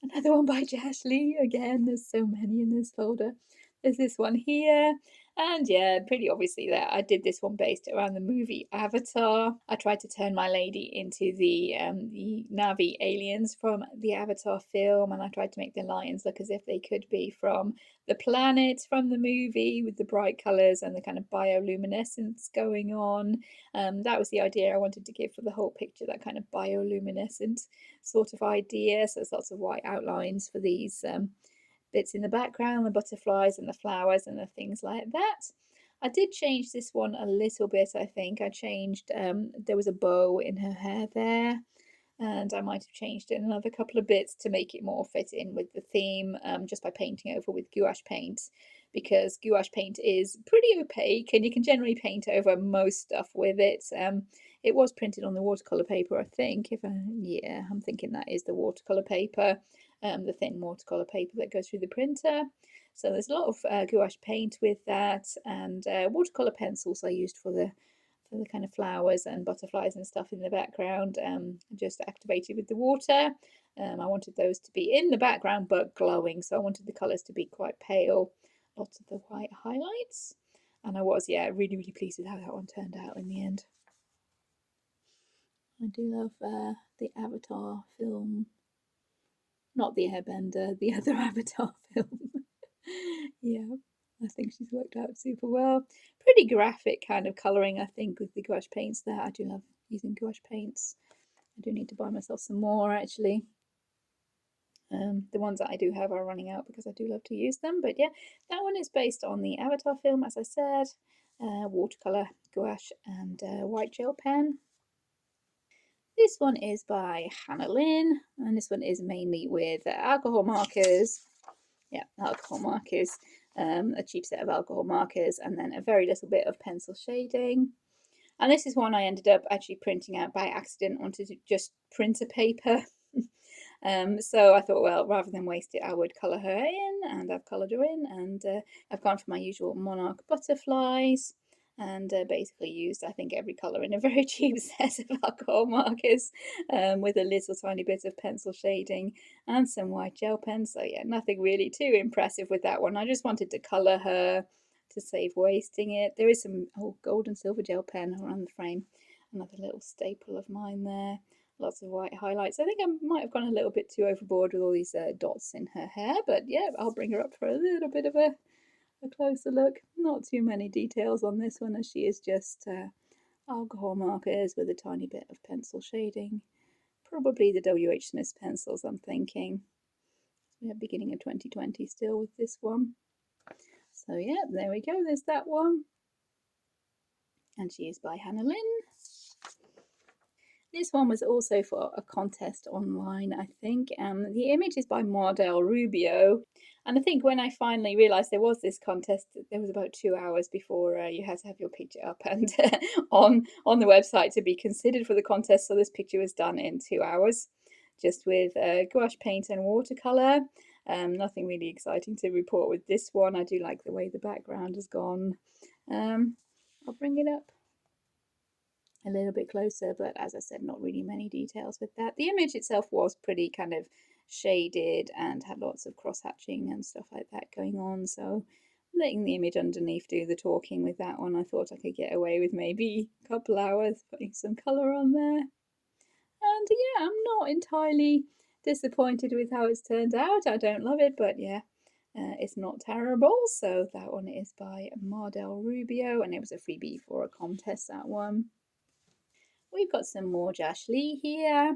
Another one by Jash Lee. Again, there's so many in this folder. There's this one here. And yeah, pretty obviously that I did this one based around the movie Avatar. I tried to turn my lady into the Navi aliens from the Avatar film, and I tried to make the lions look as if they could be from the planet from the movie with the bright colours and the kind of bioluminescence going on. That was the idea I wanted to give for the whole picture, that kind of bioluminescent sort of idea. So there's lots of white outlines for these bits in the background, the butterflies and the flowers and the things like that. I did change this one a little bit, I think. I changed, there was a bow in her hair there, and I might have changed it another couple of bits to make it more fit in with the theme, just by painting over with gouache paint, because gouache paint is pretty opaque and you can generally paint over most stuff with it. It was printed on the watercolor paper, I think. Yeah, I'm thinking that is the watercolor paper, the thin watercolor paper that goes through the printer. So there's a lot of gouache paint with that, and watercolor pencils I used for the kind of flowers and butterflies and stuff in the background, just activated with the water. I wanted those to be in the background but glowing, so I wanted the colours to be quite pale, lots of the white highlights. And I was, yeah, really, really pleased with how that one turned out in the end. I do love the Avatar film, not the Airbender, the other Avatar film. Yeah, I think she's worked out super well. Pretty graphic kind of colouring, I think, with the gouache paints there. I do love using gouache paints. I do need to buy myself some more, actually. The ones that I do have are running out because I do love to use them. But yeah, that one is based on the Avatar film, as I said. Watercolour, gouache, and white gel pen. This one is by Hannah Lynn, and this one is mainly with alcohol markers. Yeah, alcohol markers, a cheap set of alcohol markers, and then a very little bit of pencil shading. And this is one I ended up actually printing out by accident onto just printer paper. So I thought, well, rather than waste it, I would colour her in, and I've coloured her in, and I've gone for my usual monarch butterflies, and basically used, I think, every colour in a very cheap set of alcohol markers, with a little tiny bit of pencil shading and some white gel pens. So yeah, nothing really too impressive with that one. I just wanted to colour her to save wasting it. There is some gold and silver gel pen around the frame, another little staple of mine there. Lots of white highlights. I think I might have gone a little bit too overboard with all these dots in her hair, but yeah, I'll bring her up for a little bit of a closer look. Not too many details on this one, as she is just alcohol markers with a tiny bit of pencil shading. Probably the W.H. Smith pencils, I'm thinking. Yeah, beginning of 2020 still with this one. So yeah, there we go. There's that one. And she is by Hannah Lynn. This one was also for a contest online, I think. The image is by Mardell Rubio. And I think when I finally realised there was this contest, there was about 2 hours before you had to have your picture up and on the website to be considered for the contest. So this picture was done in 2 hours, just with gouache paint and watercolour. Nothing really exciting to report with this one. I do like the way the background has gone. I'll bring it up a little bit closer, but as I said, not really many details with that. The image itself was pretty kind of shaded and had lots of cross hatching and stuff like that going on, so letting the image underneath do the talking with that one. I thought I could get away with maybe a couple hours putting some colour on there. And yeah, I'm not entirely disappointed with how it's turned out. I don't love it, but yeah, it's not terrible. So that one is by Mardell Rubio, and it was a freebie for a contest, that one. We've got some more Jash Lee here.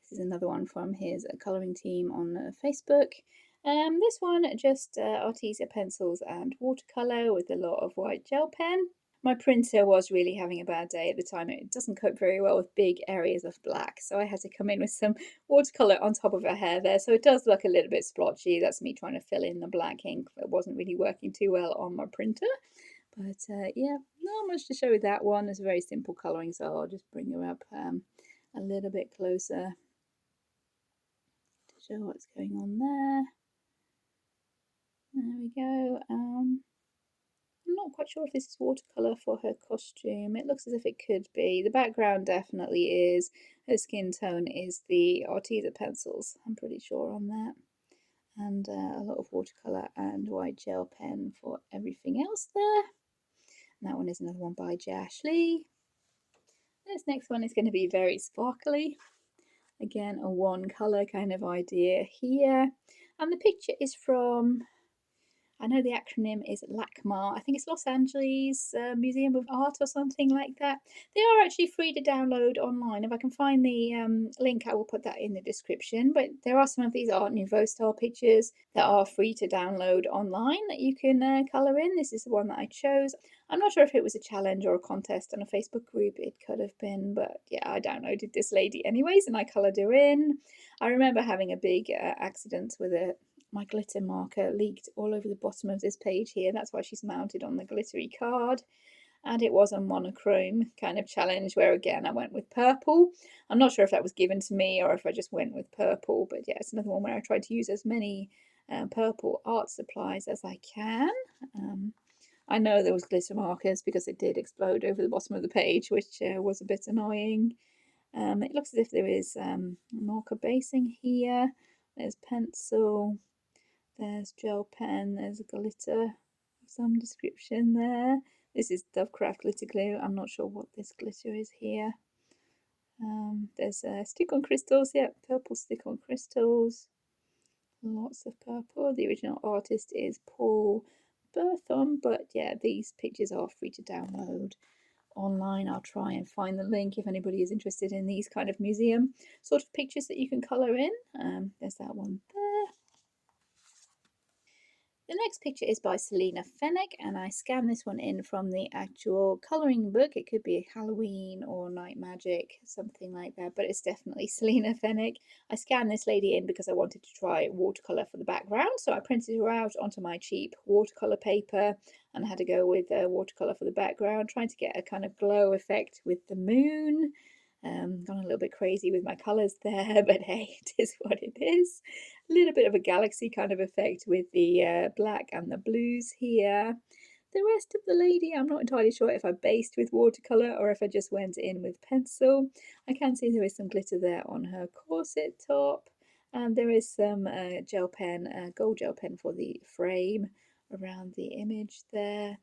This is another one from his colouring team on Facebook. This one just Artesia pencils and watercolour with a lot of white gel pen. My printer was really having a bad day at the time. It doesn't cope very well with big areas of black, so I had to come in with some watercolour on top of her hair there. So it does look a little bit splotchy. That's me trying to fill in the black ink that wasn't really working too well on my printer. But yeah, not much to show with that one. It's a very simple colouring, so I'll just bring her up a little bit closer to show what's going on there. There we go. I'm not quite sure if this is watercolour for her costume. It looks as if it could be. The background definitely is. Her skin tone is the Arteza pencils. I'm pretty sure on that. and a lot of watercolour and white gel pen for everything else there. And that one is another one by Jash Lee. This next one is going to be very sparkly. Again, a one colour kind of idea here. And the picture is from, I know the acronym is LACMA. I think it's Los Angeles Museum of Art or something like that. They are actually free to download online. If I can find the link, I will put that in the description. But there are some of these Art Nouveau style pictures that are free to download online that you can colour in. This is the one that I chose. I'm not sure if it was a challenge or a contest on a Facebook group. It could have been, but yeah, I downloaded this lady anyways and I coloured her in. I remember having a big accident with my glitter marker leaked all over the bottom of this page here. That's why she's mounted on the glittery card. And it was a monochrome kind of challenge where again I went with purple. I'm not sure if that was given to me or if I just went with purple, but yeah, it's another one where I tried to use as many purple art supplies as I can. I know there was glitter markers because it did explode over the bottom of the page, which was a bit annoying. It looks as if there is marker basing here. There's pencil, there's gel pen, there's glitter, some description there. This is Dovecraft glitter glue. I'm not sure what this glitter is here. There's stick on crystals, yeah, purple stick on crystals. Lots of purple. The original artist is Paul Berthon, but yeah, these pictures are free to download online. I'll try and find the link if anybody is interested in these kind of museum sort of pictures that you can colour in. There's that one there. The next picture is by Selena Fennick, and I scanned this one in from the actual colouring book. It could be Halloween or Night Magic, something like that, but it's definitely Selena Fennick. I scanned this lady in because I wanted to try watercolour for the background, so I printed her out onto my cheap watercolour paper and had to go with watercolour for the background, trying to get a kind of glow effect with the moon. Gone a little bit crazy with my colours there, but hey, it is what it is. A little bit of a galaxy kind of effect with the black and the blues here. The rest of the lady, I'm not entirely sure if I based with watercolour or if I just went in with pencil. I can see there is some glitter there on her corset top, and there is some gel pen, gold gel pen for the frame around the image there.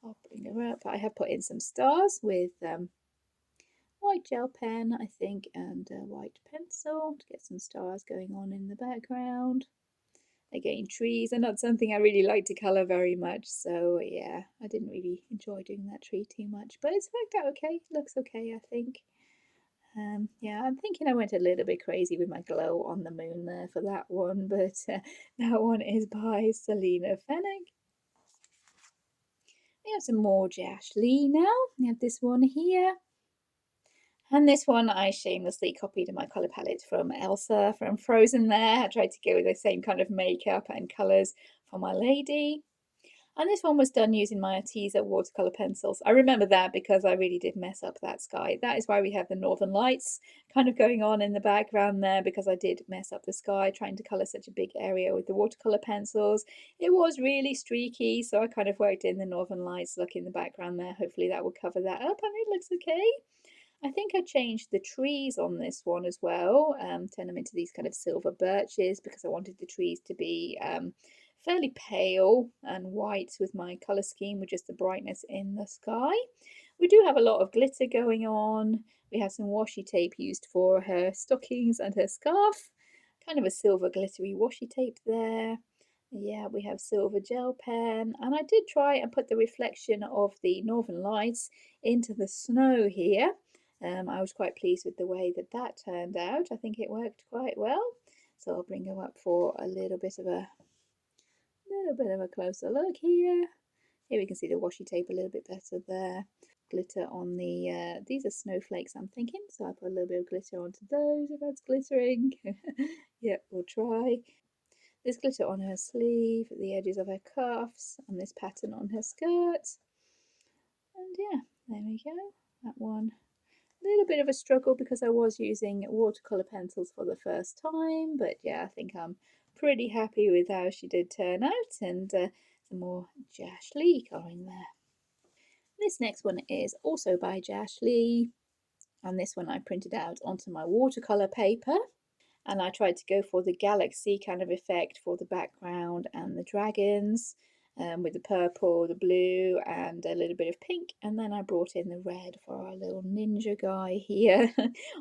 I'll bring her up. I have put in some stars with white gel pen, I think, and a white pencil to get some stars going on in the background. Again, trees are not something I really like to colour very much, so yeah, I didn't really enjoy doing that tree too much, but it's worked out okay. Looks okay, I think. Yeah, I'm thinking I went a little bit crazy with my glow on the moon there for that one, but that one is by Selena Fennick. We have some more Jash Lee now. We have this one here. And this one I shamelessly copied in my colour palette from Elsa from Frozen there. I tried to go with the same kind of makeup and colours for my lady. And this one was done using my Arteza watercolour pencils. I remember that because I really did mess up that sky. That is why we have the Northern Lights kind of going on in the background there, because I did mess up the sky trying to colour such a big area with the watercolour pencils. It was really streaky, so I kind of worked in the Northern Lights look in the background there. Hopefully that will cover that up and it looks okay. I think I changed the trees on this one as well, turn them into these kind of silver birches because I wanted the trees to be fairly pale and white with my colour scheme with just the brightness in the sky. We do have a lot of glitter going on. We have some washi tape used for her stockings and her scarf. Kind of a silver glittery washi tape there. Yeah, we have silver gel pen, and I did try and put the reflection of the Northern Lights into the snow here. I was quite pleased with the way that that turned out. I think it worked quite well. So I'll bring her up for a little bit of a closer look here. Here we can see the washi tape a little bit better there. Glitter on the, these are snowflakes I'm thinking, so I put a little bit of glitter onto those if that's glittering. Yeah, we'll try. There's glitter on her sleeve, the edges of her cuffs, and this pattern on her skirt. And yeah, there we go. That one. A little bit of a struggle because I was using watercolour pencils for the first time, but yeah, I think I'm pretty happy with how she did turn out, and some more Jash Lee colouring there. This next one is also by Jash Lee, and this one I printed out onto my watercolour paper. And I tried to go for the galaxy kind of effect for the background and the dragons, with the purple, the blue, and a little bit of pink. And then I brought in the red for our little ninja guy here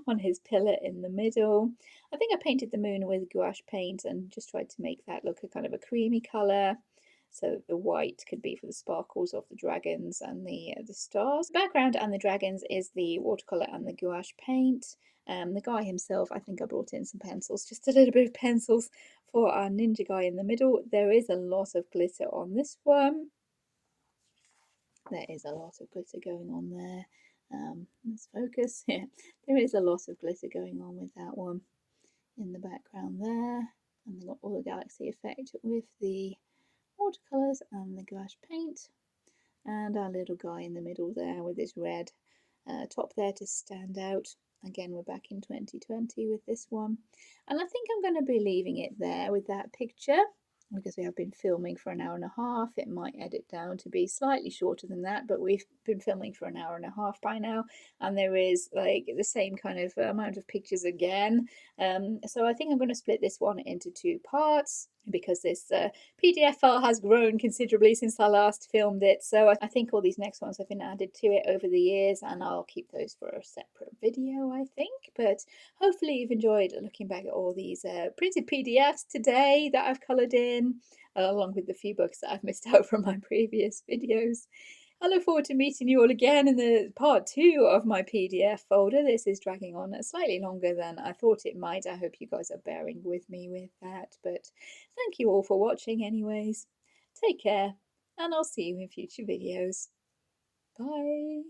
on his pillar in the middle. I think I painted the moon with gouache paint and just tried to make that look a kind of a creamy colour, so that the white could be for the sparkles of the dragons and the stars. The background and the dragons is the watercolour and the gouache paint. The guy himself, I think I brought in some pencils, just a little bit of pencils for our ninja guy in the middle. There is a lot of glitter on this one. There is a lot of glitter going on there. Let's focus. Yeah, there is a lot of glitter going on with that one in the background there. And they've got all the galaxy effect with the watercolours and the gouache paint. And our little guy in the middle there with his red top there to stand out. Again, we're back in 2020 with this one. And I think I'm going to be leaving it there with that picture, because we have been filming for an hour and a half. It might edit down to be slightly shorter than that, but we've been filming for an hour and a half by now, and there is like the same kind of amount of pictures again. So I think I'm going to split this one into two parts, because this PDF file has grown considerably since I last filmed it. So I think all these next ones have been added to it over the years, and I'll keep those for a separate video, I think. But hopefully you've enjoyed looking back at all these printed PDFs today that I've coloured in, along with the few books that I've missed out from my previous videos. I look forward to meeting you all again in the part 2 of my PDF folder. This is dragging on slightly longer than I thought it might. I hope you guys are bearing with me with that. But thank you all for watching anyways. Take care, and I'll see you in future videos. Bye.